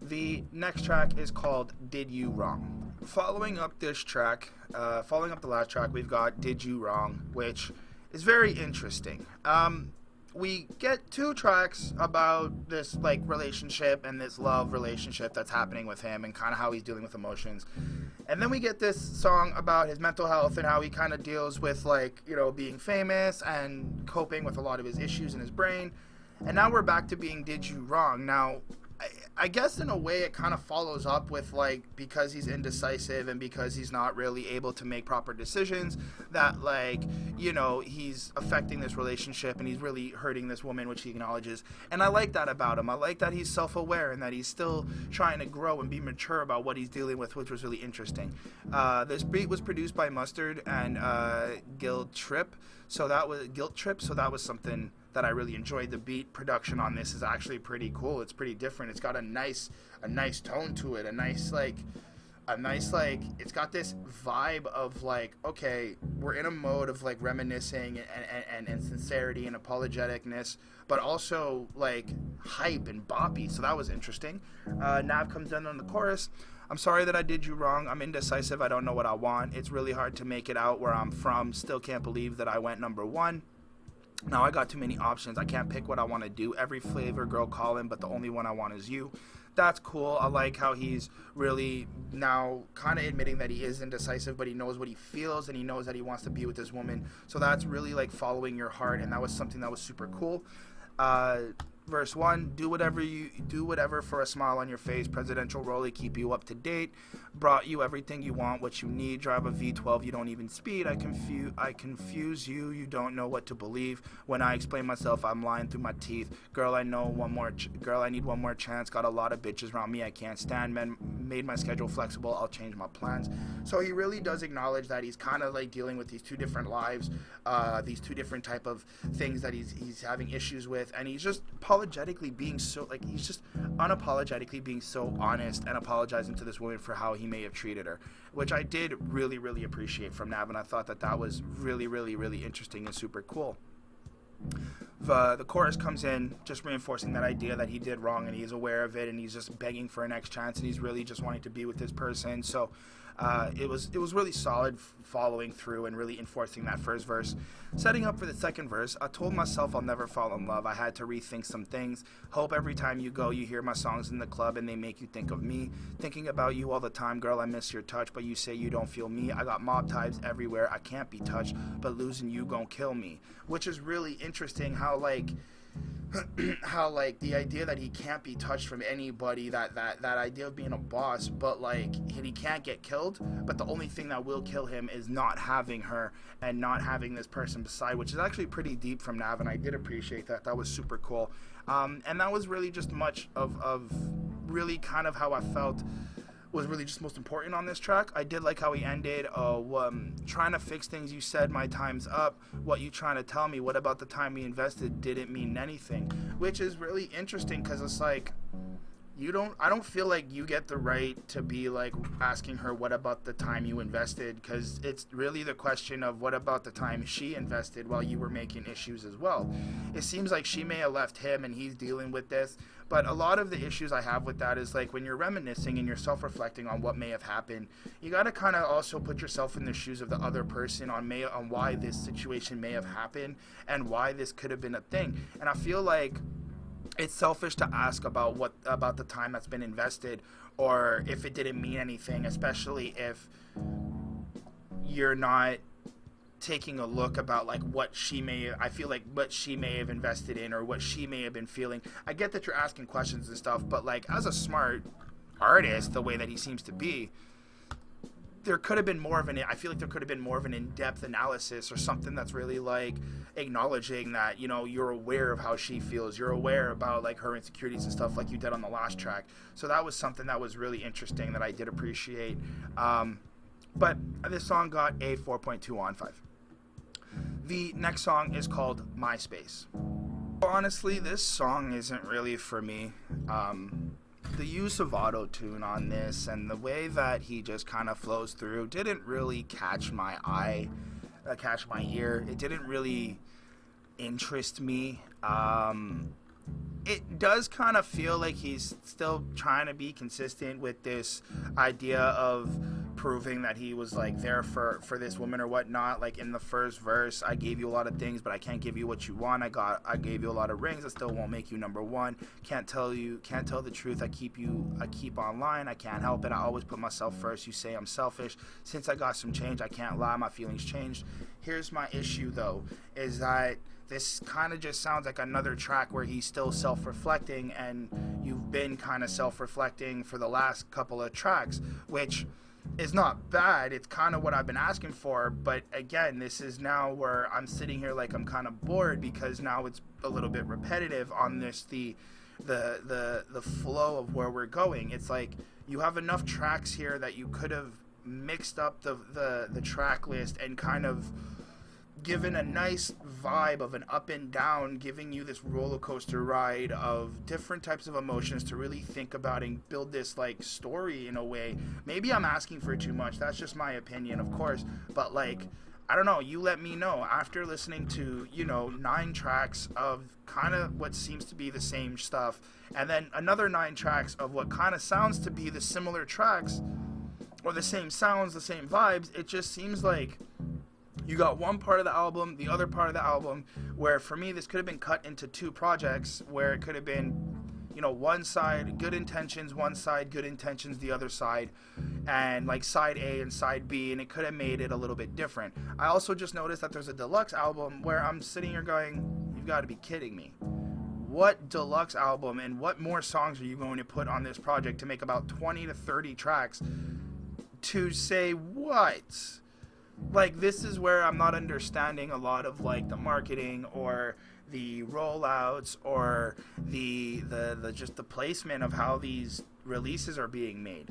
The next track is called Did You Wrong. Following up the last track, we've got Did You Wrong, which is very interesting. We get 2 tracks about this like relationship and this love relationship that's happening with him and kind of how he's dealing with emotions. And then we get this song about his mental health and how he kind of deals with like, you know, being famous and coping with a lot of his issues in his brain. And now we're back to being Did You Wrong. Now, I guess in a way it kind of follows up with like, because he's indecisive and because he's not really able to make proper decisions, that like, you know, he's affecting this relationship and he's really hurting this woman, which he acknowledges. And I like that about him. I like that he's self-aware and that he's still trying to grow and be mature about what he's dealing with, which was really interesting. This beat was produced by Mustard and Guilt Trip, so that was something that I really enjoyed. The beat production on this is actually pretty cool. It's pretty different. It's got a nice tone to it. It's got this vibe of like, okay, we're in a mode of like reminiscing and sincerity and apologeticness, but also like hype and boppy. So that was interesting. Nav comes in on the chorus. I'm sorry that I did you wrong. I'm indecisive. I don't know what I want. It's really hard to make it out where I'm from. Still can't believe that I went number 1. Now I got too many options. I can't pick what I want to do. Every flavor girl calling, but the only one I want is you. That's cool. I like how he's really now kind of admitting that he is indecisive, but he knows what he feels and he knows that he wants to be with this woman. So that's really like following your heart, and that was something that was super cool. Verse 1, do whatever for a smile on your face. Presidential rollie, keep you up to date. Brought you everything you want, what you need. Drive a V12, you don't even speed. I confuse you, you don't know what to believe. When I explain myself, I'm lying through my teeth. Girl, I need one more chance. Got a lot of bitches around me I can't stand. Men made my schedule flexible, I'll change my plans. So he really does acknowledge that he's kind of like dealing with these two different lives, these two different type of things that he's having issues with, and he's just he's just unapologetically being so honest and apologizing to this woman for how he may have treated her, which I did really, really appreciate from Nav, and I thought that was really, really, really interesting and super cool. The chorus comes in just reinforcing that idea that he did wrong and he's aware of it, and he's just begging for a next chance, and he's really just wanting to be with this person. So it was really solid following through and really enforcing that first verse. Setting up for the second verse, I told myself I'll never fall in love. I had to rethink some things. Hope every time you go, you hear my songs in the club and they make you think of me. Thinking about you all the time, girl, I miss your touch, but you say you don't feel me. I got mob ties everywhere, I can't be touched, but losing you gon' kill me. Which is really interesting how the idea that he can't be touched from anybody, that idea of being a boss, but like he can't get killed, but the only thing that will kill him is not having her and not having this person beside, which is actually pretty deep from Nav, and I did appreciate that. That was super cool. And that was really just much of really kind of how I felt was really just most important on this track. I did like how he ended, trying to fix things, you said my time's up, what you trying to tell me, what about the time we invested didn't mean anything, which is really interesting because it's like, I don't feel like you get the right to be like asking her what about the time you invested, because it's really the question of what about the time she invested while you were making issues as well. It seems like she may have left him and he's dealing with this, but a lot of the issues I have with that is like when you're reminiscing and you're self-reflecting on what may have happened, you got to kind of also put yourself in the shoes of the other person on why this situation may have happened and why this could have been a thing. And I feel like it's selfish to ask about the time that's been invested, or if it didn't mean anything, especially if you're not taking a look about like what she may have invested in or what she may have been feeling. I get that you're asking questions and stuff, but like as a smart artist, the way that he seems to be, there could have been more of I feel like there could have been more of an in-depth analysis or something that's really like acknowledging that, you know, you're aware of how she feels, you're aware about like her insecurities and stuff like you did on the last track. So that was something that was really interesting that I did appreciate. But this song got a 4.2 on 5. The next song is called MySpace. Honestly, this song isn't really for me. The use of auto-tune on this and the way that he just kind of flows through didn't really catch my ear. It didn't really interest me. It does kind of feel like he's still trying to be consistent with this idea of proving that he was like there for this woman or whatnot. Like in the first verse, I gave you a lot of things, but I can't give you what you want. I gave you a lot of rings, I still won't make you number one. Can't tell the truth. I keep online. I can't help it. I always put myself first. You say I'm selfish. Since I got some change, I can't lie. My feelings changed. Here's my issue though, is that this kind of just sounds like another track where he's still self-reflecting, and you've been kind of self-reflecting for the last couple of tracks, which is not bad. It's kind of what I've been asking for, but again, this is now where I'm sitting here like I'm kind of bored because now it's a little bit repetitive on this the flow of where we're going. It's like you have enough tracks here that you could have mixed up the track list and kind of given a nice vibe of an up and down, giving you this roller coaster ride of different types of emotions to really think about and build this like story in a way. Maybe I'm asking for too much. That's just my opinion, of course. But like, I don't know. You let me know after listening to, 9 tracks of kind of what seems to be the same stuff, and then another 9 tracks of what kind of sounds to be the similar tracks or the same sounds, the same vibes. It just seems like you got one part of the album, the other part of the album, where for me this could have been cut into 2 projects, where it could have been, one side good intentions, one side good intentions, the other side, and like side A and side B, and it could have made it a little bit different. I also just noticed that there's a deluxe album where I'm sitting here going, you've got to be kidding me. what deluxe album and what more songs are you going to put on this project to make about 20 to 30 tracks to say what? Like, this is where I'm not understanding a lot of, like, the marketing or the rollouts or the just the placement of how these releases are being made.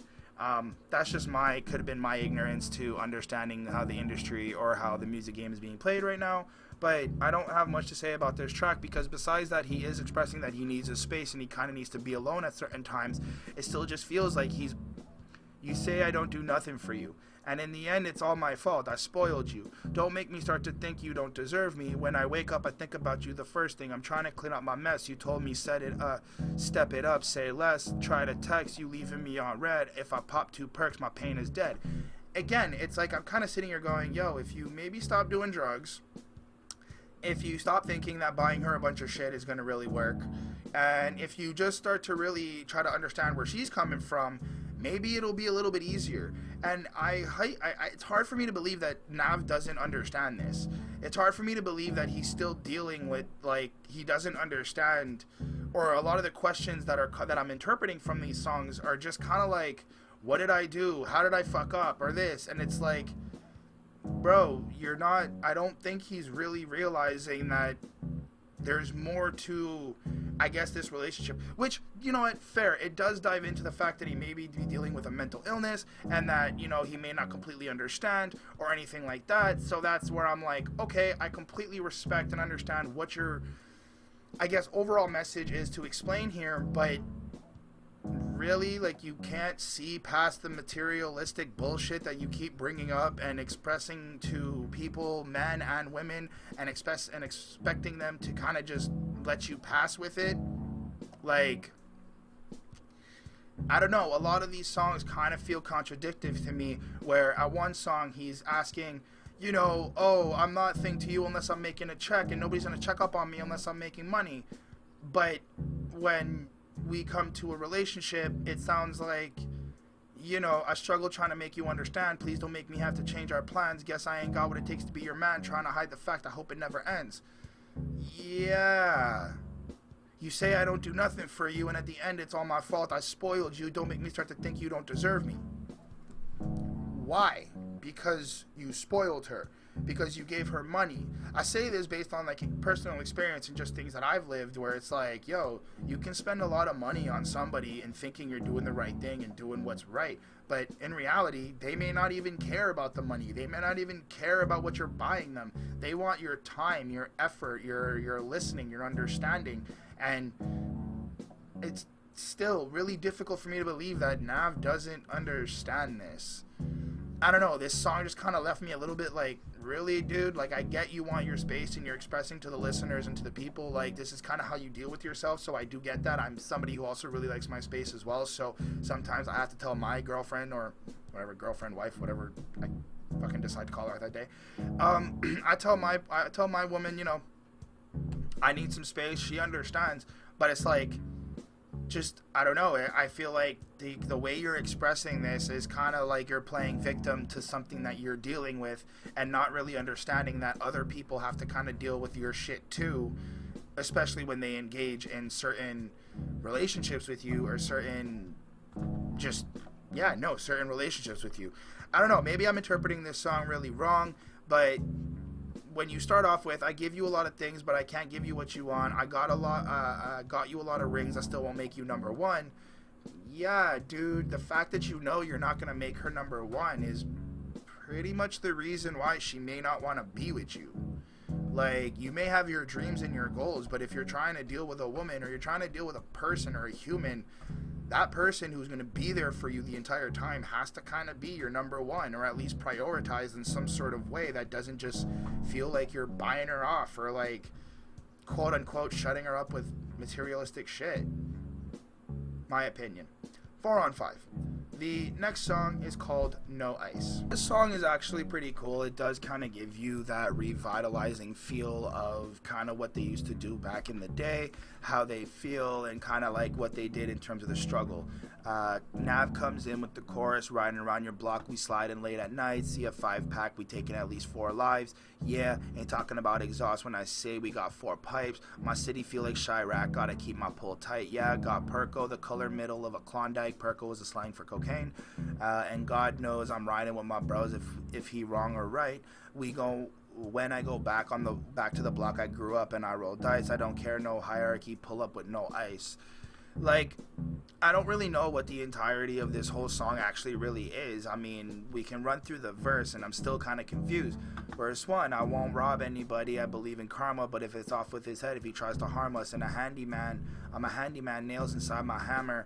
That's just could have been my ignorance to understanding how the industry or how the music game is being played right now. But I don't have much to say about this track, because besides that, he is expressing that he needs his space and he kind of needs to be alone at certain times. It still just feels like you say I don't do nothing for you, and in the end it's all my fault. I spoiled you. Don't make me start to think you don't deserve me. When I wake up I think about you the first thing. I'm trying to clean up my mess. You told me step it up, say less. Try to text, you leaving me on red. If I pop 2 perks, my pain is dead. Again, it's like I'm kind of sitting here going, yo, if you maybe stop doing drugs, if you stop thinking that buying her a bunch of shit is going to really work, and if you just start to really try to understand where she's coming from, maybe it'll be a little bit easier. And it's hard for me to believe that Nav doesn't understand this. It's hard for me to believe that he's still dealing with, like, he doesn't understand, or a lot of the questions that I'm interpreting from these songs are just kind of like, what did I do? How did I fuck up? Or this. And it's like, bro, I don't think he's really realizing that there's more to, I guess, this relationship, which, you know what, fair. It does dive into the fact that he may be dealing with a mental illness, and that, you know, he may not completely understand or anything like that. So that's where I'm like, okay, I completely respect and understand what your, I guess, overall message is to explain here, but really, like, you can't see past the materialistic bullshit that you keep bringing up and expressing to people, men and women, and expecting them to kind of just let you pass with it. Like, I don't know, a lot of these songs kind of feel contradictory to me, where at one song he's asking, you know, oh, I'm not thing to you unless I'm making a check, and nobody's gonna check up on me unless I'm making money. But when we come to a relationship, it sounds like, you know, I struggle trying to make you understand. Please don't make me have to change our plans. Guess I ain't got what it takes to be your man. Trying to hide the fact. I hope it never ends. Yeah. You say I don't do nothing for you, and at the end it's all my fault. I spoiled you. Don't make me start to think you don't deserve me. Why? Because you spoiled her. Because you gave her money. I say this based on, like, personal experience and just things that I've lived, where it's like, yo, you can spend a lot of money on somebody and thinking you're doing the right thing and doing what's right, but in reality they may not even care about the money. They may not even care about what you're buying them. They want your time, your effort, your listening, your understanding. And it's still really difficult for me to believe that Nav doesn't understand this. I don't know, this song just kind of left me a little bit like, really, dude? Like, I get you want your space and you're expressing to the listeners and to the people, like, this is kind of how you deal with yourself, so I do get that. I'm somebody who also really likes my space as well, so sometimes I have to tell my girlfriend, or whatever, girlfriend, wife, whatever I fucking decide to call her that day. I tell my woman, you know, I need some space. She understands, but it's like, just, I don't know, I feel like the way you're expressing this is kind of like you're playing victim to something that you're dealing with, and not really understanding that other people have to kind of deal with your shit too, especially when they engage in certain relationships with you, or certain relationships with you. I don't know, maybe I'm interpreting this song really wrong, but when you start off with, I give you a lot of things, but I can't give you what you want. I got you a lot of rings. I still won't make you number one. Yeah, dude, the fact that you know you're not going to make her number one is pretty much the reason why she may not want to be with you. Like, you may have your dreams and your goals, but if you're trying to deal with a woman, or you're trying to deal with a person or a human, that person who's going to be there for you the entire time has to kind of be your number one, or at least prioritized in some sort of way that doesn't just feel like you're buying her off, or, like, quote unquote shutting her up with materialistic shit. My opinion. 4 on 5. The next song is called No Ice. This song is actually pretty cool. It does kind of give you that revitalizing feel of kind of what they used to do back in the day, how they feel, and kind of like what they did in terms of the struggle. Nav comes in with the chorus, riding around your block, we sliding late at night, see a 5-pack, we taking at least 4 lives. Yeah, ain't talking about exhaust when I say we got 4 pipes. My city feel like Chirac, gotta keep my pull tight. Yeah, got Perco, the color middle of a Klondike. Perco is a slang for cocaine. And God knows I'm riding with my bros if he wrong or right. When I go back to the block I grew up and I roll dice, I don't care, no hierarchy, pull up with no ice. Like, I don't really know what the entirety of this whole song actually really is. I mean, we can run through the verse and I'm still kind of confused. Verse 1, I won't rob anybody, I believe in karma, but if it's off with his head, if he tries to harm us. And I'm a handyman, nails inside my hammer,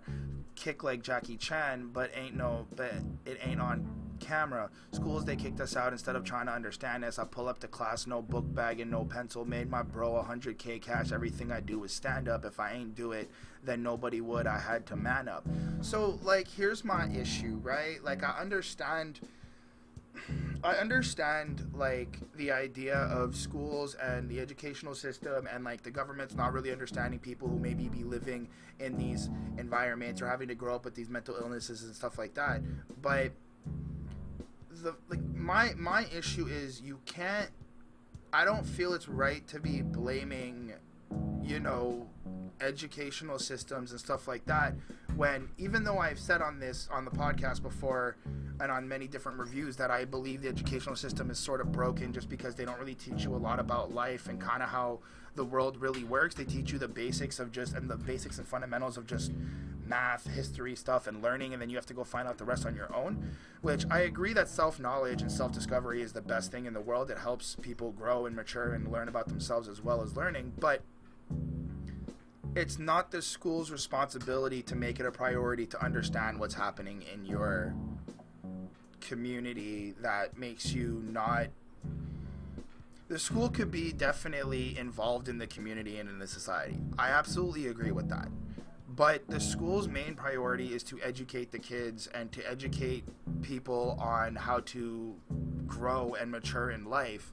kick like Jackie Chan, but it ain't on camera. Schools, they kicked us out instead of trying to understand us. I pull up to class, no book bag and no pencil, made my bro 100K cash, everything I do is stand up. If I ain't do it, then nobody would. I had to man up. So like, here's my issue, right? Like, I understand like the idea of schools and the educational system, and like the government's not really understanding people who maybe be living in these environments or having to grow up with these mental illnesses and stuff like that. But my issue is, I don't feel it's right to be blaming, educational systems and stuff like that, when, even though I've said on the podcast before and on many different reviews that I believe the educational system is sort of broken just because they don't really teach you a lot about life and kind of how the world really works. They teach you the basics and fundamentals of just math, history stuff, and learning, and then you have to go find out the rest on your own, which I agree that self-knowledge and self-discovery is the best thing in the world. It helps people grow and mature and learn about themselves as well as learning, but it's not the school's responsibility to make it a priority to understand what's happening in your community that makes you not. The school could be definitely involved in the community and in the society. I absolutely agree with that. But the school's main priority is to educate the kids and to educate people on how to grow and mature in life.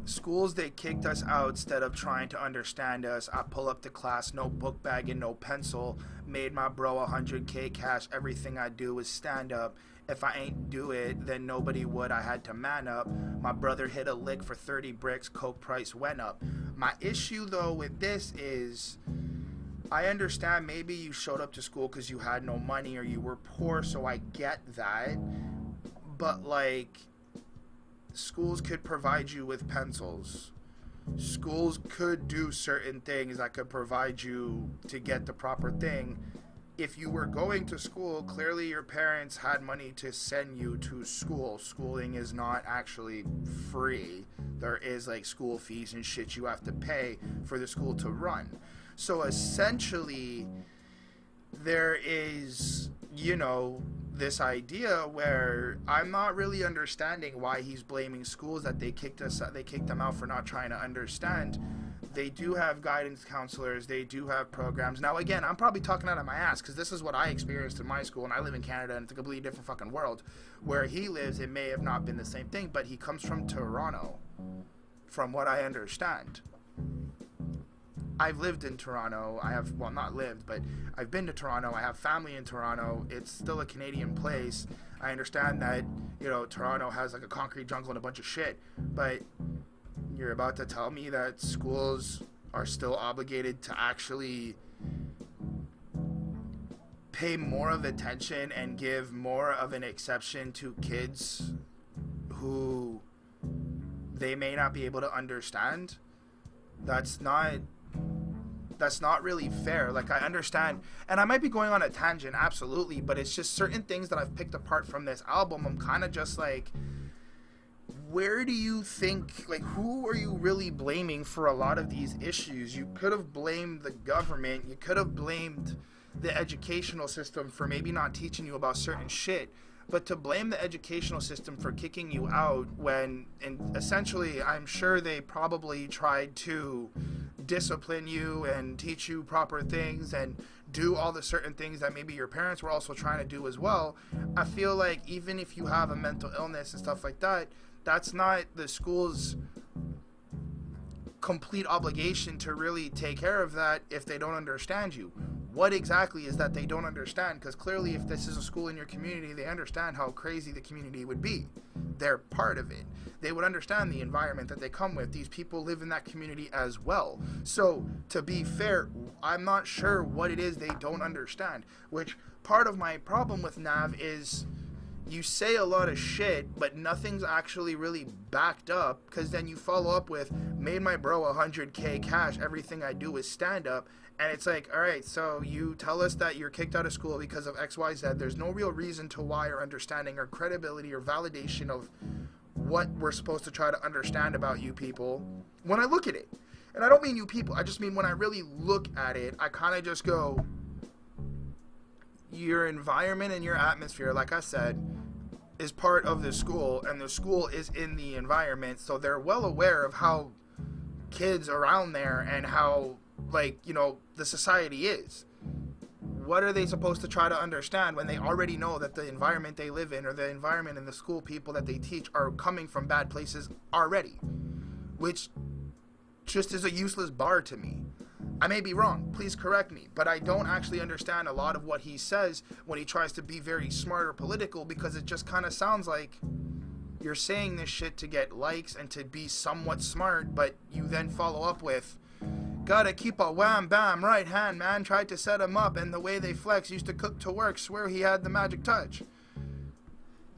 Schools, they kicked us out instead of trying to understand us. I pull up to class, no book bag and no pencil, made my bro 100K cash, everything I do is stand up. If I ain't do it, then nobody would. I had to man up. My brother hit a lick for 30 bricks, coke price went up. My issue though with this is, I understand maybe you showed up to school because you had no money or you were poor, so I get that. But like, schools could provide you with pencils. Schools could do certain things that could provide you to get the proper thing. If you were going to school, clearly your parents had money to send you to school. Schooling is not actually free. There is like school fees and shit you have to pay for the school to run. So essentially, there is, this idea where I'm not really understanding why he's blaming schools that they kicked them out for not trying to understand. They do have guidance counselors. They do have programs. Now, again, I'm probably talking out of my ass because this is what I experienced in my school, and I live in Canada, and it's a completely different fucking world. Where he lives, it may have not been the same thing, but he comes from Toronto, from what I understand. I've lived in Toronto. Not lived, but I've been to Toronto. I have family in Toronto. It's still a Canadian place. I understand that, Toronto has like a concrete jungle and a bunch of shit, but you're about to tell me that schools are still obligated to actually pay more of attention and give more of an exception to kids who they may not be able to understand? That's not really fair. Like, I understand, and I might be going on a tangent, absolutely, but it's just certain things that I've picked apart from this album. I'm kind of just like, where do you think, like, who are you really blaming for a lot of these issues? You could have blamed the government. You could have blamed the educational system for maybe not teaching you about certain shit. But to blame the educational system for kicking you out when, and essentially, I'm sure they probably tried to discipline you and teach you proper things and do all the certain things that maybe your parents were also trying to do as well. I feel like even if you have a mental illness and stuff like that, that's not the school's complete obligation to really take care of that if they don't understand you. What exactly is that they don't understand? Because clearly if this is a school in your community, they understand how crazy the community would be. They're part of it. They would understand the environment that they come with. These people live in that community as well. So to be fair, I'm not sure what it is they don't understand, which part of my problem with Nav is you say a lot of shit, but nothing's actually really backed up, because then you follow up with, made my bro 100K cash, everything I do is stand up, and it's like, all right, so you tell us that you're kicked out of school because of XYZ. There's no real reason to why, or understanding, or credibility, or validation of what we're supposed to try to understand about you people when I look at it. And I don't mean you people, I just mean when I really look at it, I kind of just go, your environment and your atmosphere, like I said, is part of the school, and the school is in the environment, so they're well aware of how kids around there and how, like, you know, the society is. What are they supposed to try to understand when they already know that the environment they live in, or the environment and the school people that they teach, are coming from bad places already? Which just is a useless bar to me. I may be wrong, please correct me, but I don't actually understand a lot of what he says when he tries to be very smart or political, because it just kind of sounds like you're saying this shit to get likes and to be somewhat smart, but you then follow up with, gotta keep a wham bam right hand, man, tried to set him up, and the way they flex, used to cook to work, swear he had the magic touch.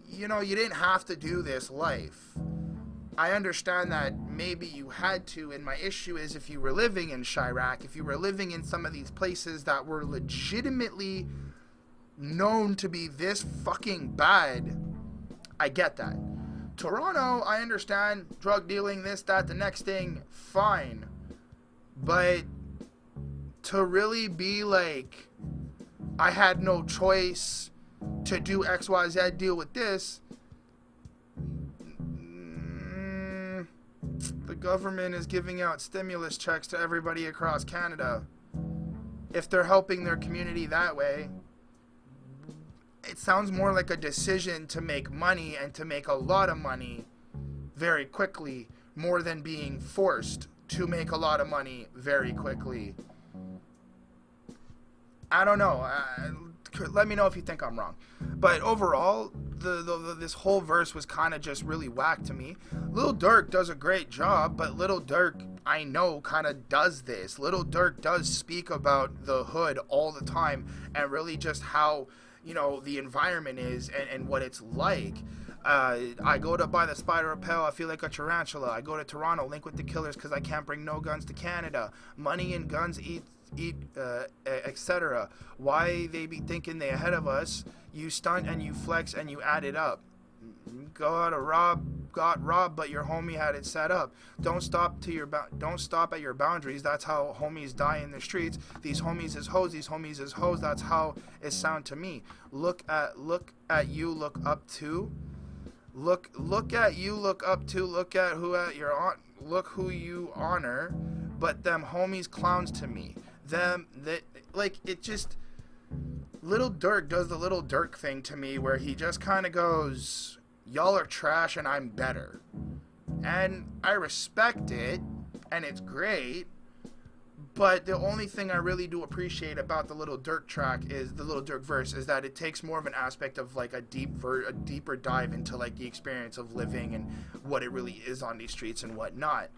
You know, you didn't have to do this life. I understand that maybe you had to, and my issue is if you were living in Chirac, if you were living in some of these places that were legitimately known to be this fucking bad, I get that. Toronto, I understand, drug dealing, this, that, the next thing, fine. But to really be like, I had no choice to do XYZ, deal with this, the government is giving out stimulus checks to everybody across Canada. If they're helping their community that way, it sounds more like a decision to make money, and to make a lot of money very quickly, more than being forced to make a lot of money very quickly. I don't know. Let me know if you think I'm wrong. But overall, this whole verse was kind of just really whack to me. Lil Durk does a great job, but Lil Durk, I know, kind of does this. Lil Durk does speak about the hood all the time, and really just how, you know, the environment is, and what it's like. I go to buy the spider repel, I feel like a tarantula. I go to Toronto, link with the killers because I can't bring no guns to Canada. Money and guns eat etc. Why they be thinking they ahead of us? You stunt and you flex and you add it up. Got robbed, but your homie had it set up. Don't stop at your boundaries. That's how homies die in the streets. These homies is hoes. These homies is hoes. That's how it sound to me. Look at you. Look up to. Look at you. Look up to. Look at who at your aunt. Look who you honor. But them homies clowns to me. It just, Lil Durk does the Lil Durk thing to me, where he just kind of goes, y'all are trash and I'm better. And I respect it, and it's great, but the only thing I really do appreciate about the Lil Durk track, is the Lil Durk verse, is that it takes more of an aspect of like a deeper dive into like the experience of living and what it really is on these streets and whatnot.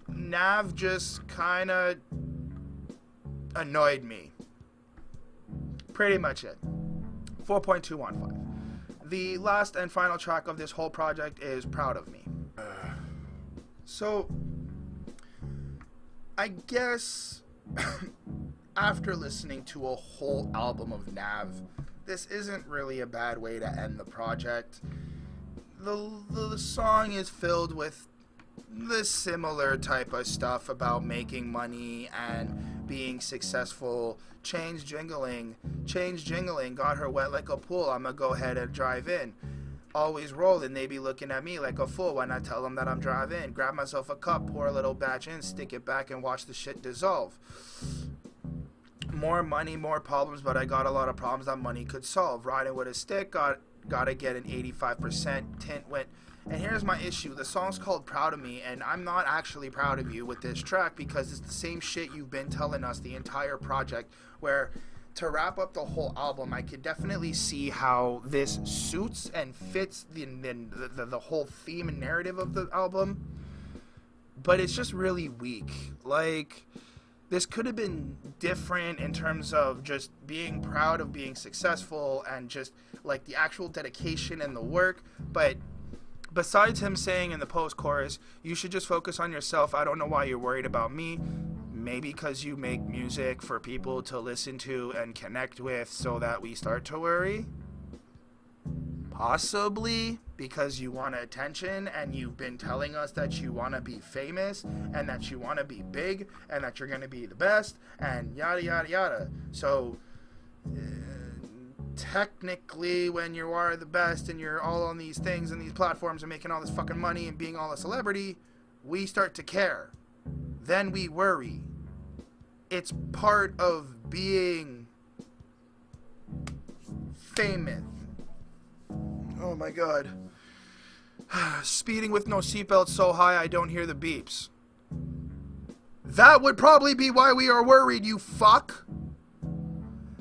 Nav just kind of annoyed me. Pretty much it. 4.215. The last and final track of this whole project is Proud of Me. So, I guess after listening to a whole album of Nav, this isn't really a bad way to end the project. The song is filled with the similar type of stuff about making money and being successful. Chains jingling, got her wet like a pool, I'ma go ahead and drive in. always rolling. They be looking at me like a fool when I tell them that I'm driving. Grab myself a cup, pour a little batch in, stick it back, and watch the shit dissolve. More money, more problems, but I got a lot of problems that money could solve. Riding with a stick, gotta get an 85% tint went. And here's my issue. The song's called Proud of Me, and I'm not actually proud of you with this track because it's the same shit you've been telling us the entire project, where to wrap up the whole album, I could definitely see how this suits and fits the whole theme and narrative of the album, but it's just really weak. Like, this could have been different in terms of just being proud of being successful and just, like, the actual dedication and the work, but besides him saying in the post-chorus, you should just focus on yourself, I don't know why you're worried about me. Maybe because you make music for people to listen to and connect with so that we start to worry. Possibly because you want attention and you've been telling us that you want to be famous and that you want to be big and that you're going to be the best and yada yada yada. So technically when you are the best and you're all on these things and these platforms and making all this fucking money and being all a celebrity, we start to care. Then we worry. It's part of being famous. Oh my god. Speeding with no seatbelt so high I don't hear the beeps. That would probably be why we are worried, you fuck.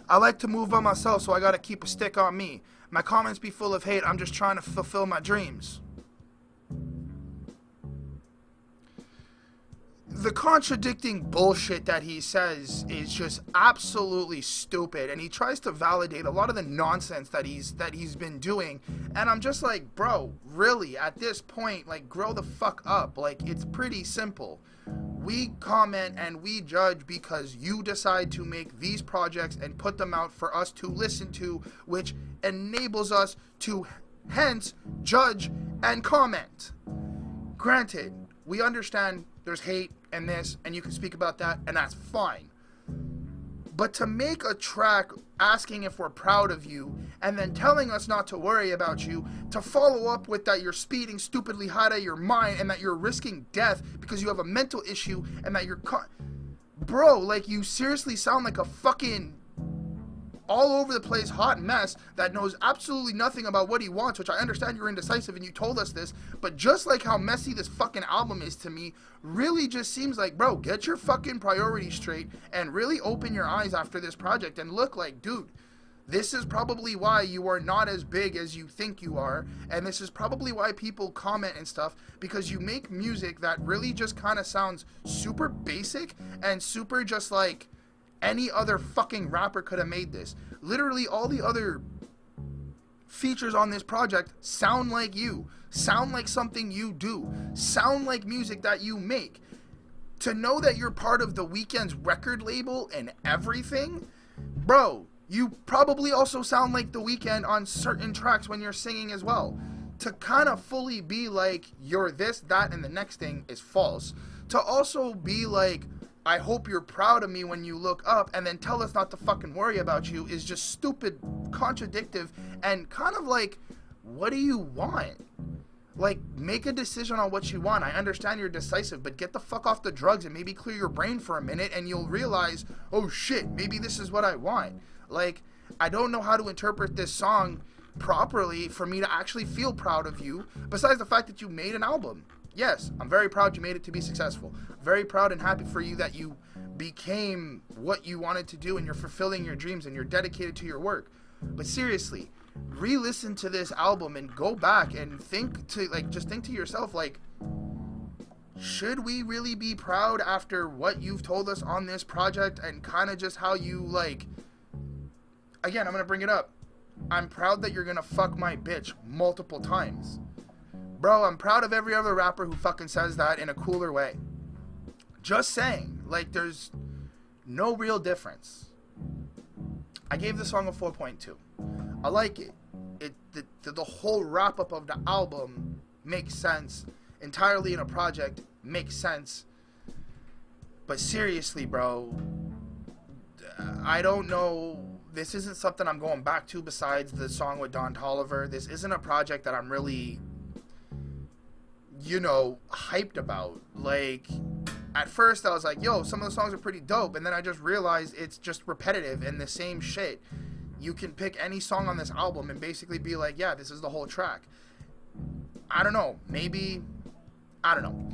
I like to move on myself, so I gotta keep a stick on me. My comments be full of hate, I'm just trying to fulfill my dreams. The contradicting bullshit that he says is just absolutely stupid, and he tries to validate a lot of the nonsense that he's been doing, and I'm just like, bro, really, at this point, like, grow the fuck up. Like, it's pretty simple. We comment and we judge because you decide to make these projects and put them out for us to listen to, which enables us to hence judge and comment. Granted, we understand there's hate and this, and you can speak about that, and that's fine. But to make a track asking if we're proud of you, and then telling us not to worry about you, to follow up with that you're speeding stupidly high out of your mind, and that you're risking death because you have a mental issue, and that you're... Bro, like, you seriously sound like a fucking all over the place hot mess that knows absolutely nothing about what he wants, which I understand you're indecisive and you told us this, but just like how messy this fucking album is to me, really just seems like, bro, get your fucking priorities straight and really open your eyes after this project and look like, dude, this is probably why you are not as big as you think you are, and this is probably why people comment and stuff, because you make music that really just kind of sounds super basic and super just like any other fucking rapper could have made this. Literally all the other features on this project sound like you, sound like something you do, sound like music that you make. To know that you're part of The Weeknd's record label and everything, bro, you probably also sound like The Weeknd on certain tracks when you're singing as well. To kind of fully be like you're this, that, and the next thing is false. To also be like, I hope you're proud of me when you look up, and then tell us not to fucking worry about you, is just stupid, contradictive, and kind of like, what do you want? Like, make a decision on what you want. I understand you're decisive, but get the fuck off the drugs and maybe clear your brain for a minute, and you'll realize, oh shit, maybe this is what I want. Like, I don't know how to interpret this song properly for me to actually feel proud of you, besides the fact that you made an album. Yes, I'm very proud you made it to be successful. Very proud and happy for you that you became what you wanted to do and you're fulfilling your dreams and you're dedicated to your work. But seriously, re-listen to this album and go back and think to, like, just think to yourself, like, should we really be proud after what you've told us on this project and kind of just how you, like, again, I'm going to bring it up. I'm proud that you're going to fuck my bitch multiple times. Bro, I'm proud of every other rapper who fucking says that in a cooler way. Just saying. Like, there's no real difference. I gave the song a 4.2. I like it. The whole wrap-up of the album makes sense. Entirely in a project makes sense. But seriously, bro, I don't know. this isn't something I'm going back to besides the song with Don Toliver. This isn't a project that I'm really, hyped about. Like, at first I was like, yo, some of the songs are pretty dope, and then I just realized it's just repetitive and the same shit. You can pick any song on this album and basically be like, yeah, this is the whole track. I don't know. Maybe, I don't know.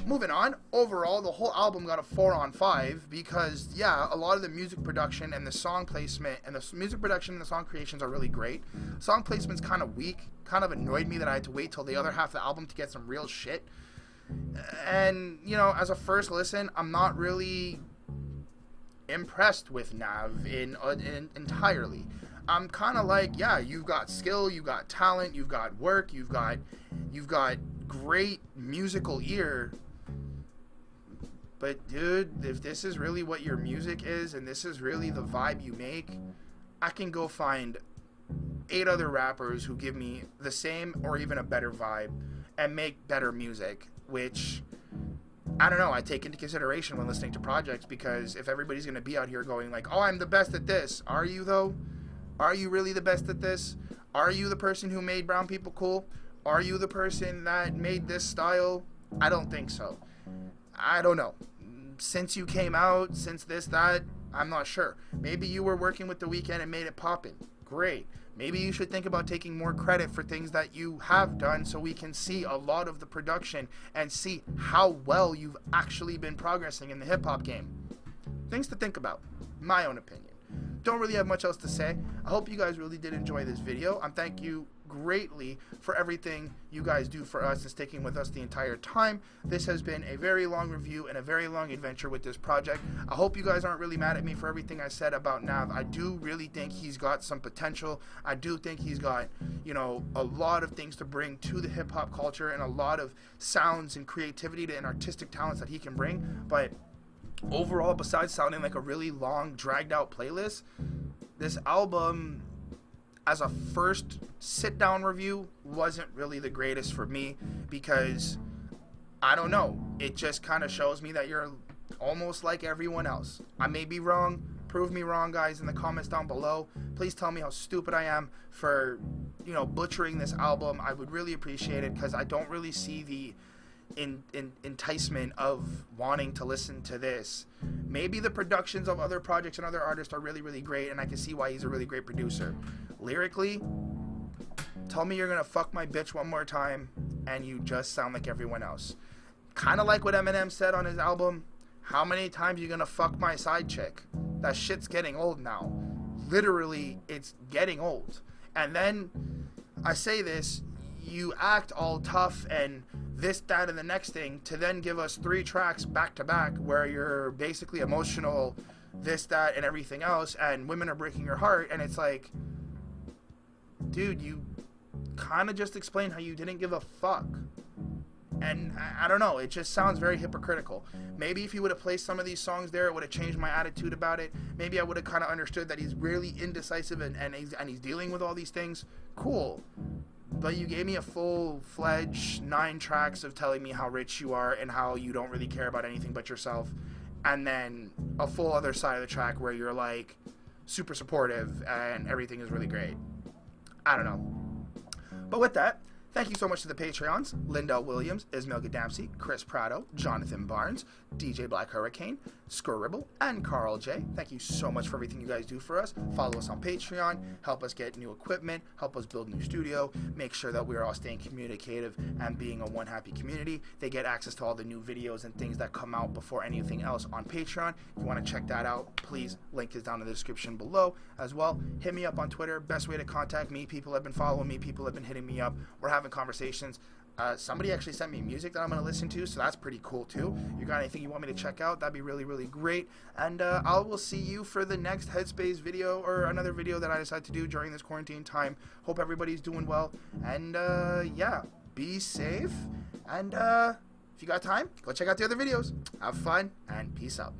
Moving on, overall, the whole album got a 4 on 5 because, yeah, a lot of the music production and the song placement and the music production and the song creations are really great. Song placement's kind of weak, kind of annoyed me that I had to wait till the other half of the album to get some real shit. And, as a first listen, I'm not really impressed with Nav entirely. I'm kind of like, yeah, you've got skill, you've got talent, you've got work, you've got great musical ear. But dude, if this is really what your music is and this is really the vibe you make, I can go find 8 other rappers who give me the same or even a better vibe and make better music, which, I don't know, I take into consideration when listening to projects, because if everybody's going to be out here going like, oh, I'm the best at this, are you though? Are you really the best at this? Are you the person who made brown people cool? Are you the person that made this style? I don't think so. I don't know. Since you came out, since this, that, I'm not sure. Maybe you were working with The Weeknd and made it poppin'. Great. Maybe you should think about taking more credit for things that you have done so we can see a lot of the production and see how well you've actually been progressing in the hip-hop game. Things to think about. My own opinion. Don't really have much else to say. I hope you guys really did enjoy this video. Thank you greatly for everything you guys do for us and sticking with us the entire time. This has been a very long review and a very long adventure with this project. I hope you guys aren't really mad at me for everything I said about Nav. I do really think he's got some potential. I do think he's got, a lot of things to bring to the hip-hop culture and a lot of sounds and creativity and artistic talents that he can bring. But overall, besides sounding like a really long, dragged-out playlist, this album, as a first sit-down review, wasn't really the greatest for me because, I don't know, it just kind of shows me that you're almost like everyone else. I may be wrong. Prove me wrong, guys, in the comments down below. Please tell me how stupid I am for, butchering this album. I would really appreciate it because I don't really see the enticement of wanting to listen to this. Maybe the productions of other projects and other artists are really, really great, and I can see why he's a really great producer. Lyrically, tell me you're gonna fuck my bitch one more time and you just sound like everyone else. Kind of like what Eminem said on his album, how many times you gonna fuck my side chick? That shit's getting old now. Literally, it's getting old. And then I say this, you act all tough and this, that, and the next thing to then give us 3 tracks back to back where you're basically emotional, this, that, and everything else, and women are breaking your heart, and it's like, dude, you kind of just explained how you didn't give a fuck. And I don't know, it just sounds very hypocritical. Maybe if you would have placed some of these songs there, it would have changed my attitude about it. Maybe I would have kind of understood that he's really indecisive and he's dealing with all these things. Cool. But you gave me a full-fledged 9 tracks of telling me how rich you are and how you don't really care about anything but yourself. And then a full other side of the track where you're like super supportive and everything is really great. I don't know. But with that, thank you so much to the Patreons: Linda Williams, Ismail Gadamsi, Chris Prado, Jonathan Barnes, DJ Black Hurricane, Scribble, and Carl J. Thank you so much for everything you guys do for us. Follow us on Patreon, help us get new equipment, help us build a new studio, make sure that we're all staying communicative and being a one happy community. They get access to all the new videos and things that come out before anything else on Patreon. If you want to check that out, please, link is down in the description below as well. Hit me up on Twitter, best way to contact me. People have been following me, people have been hitting me up. We're having conversations. Somebody actually sent me music that I'm going to listen to, so that's pretty cool too. You got anything you want me to check out? That'd be really, really great. And I will see you for the next Headspace video or another video that I decide to do during this quarantine time. Hope everybody's doing well. And yeah, be safe. And if you got time, go check out the other videos. Have fun and peace out.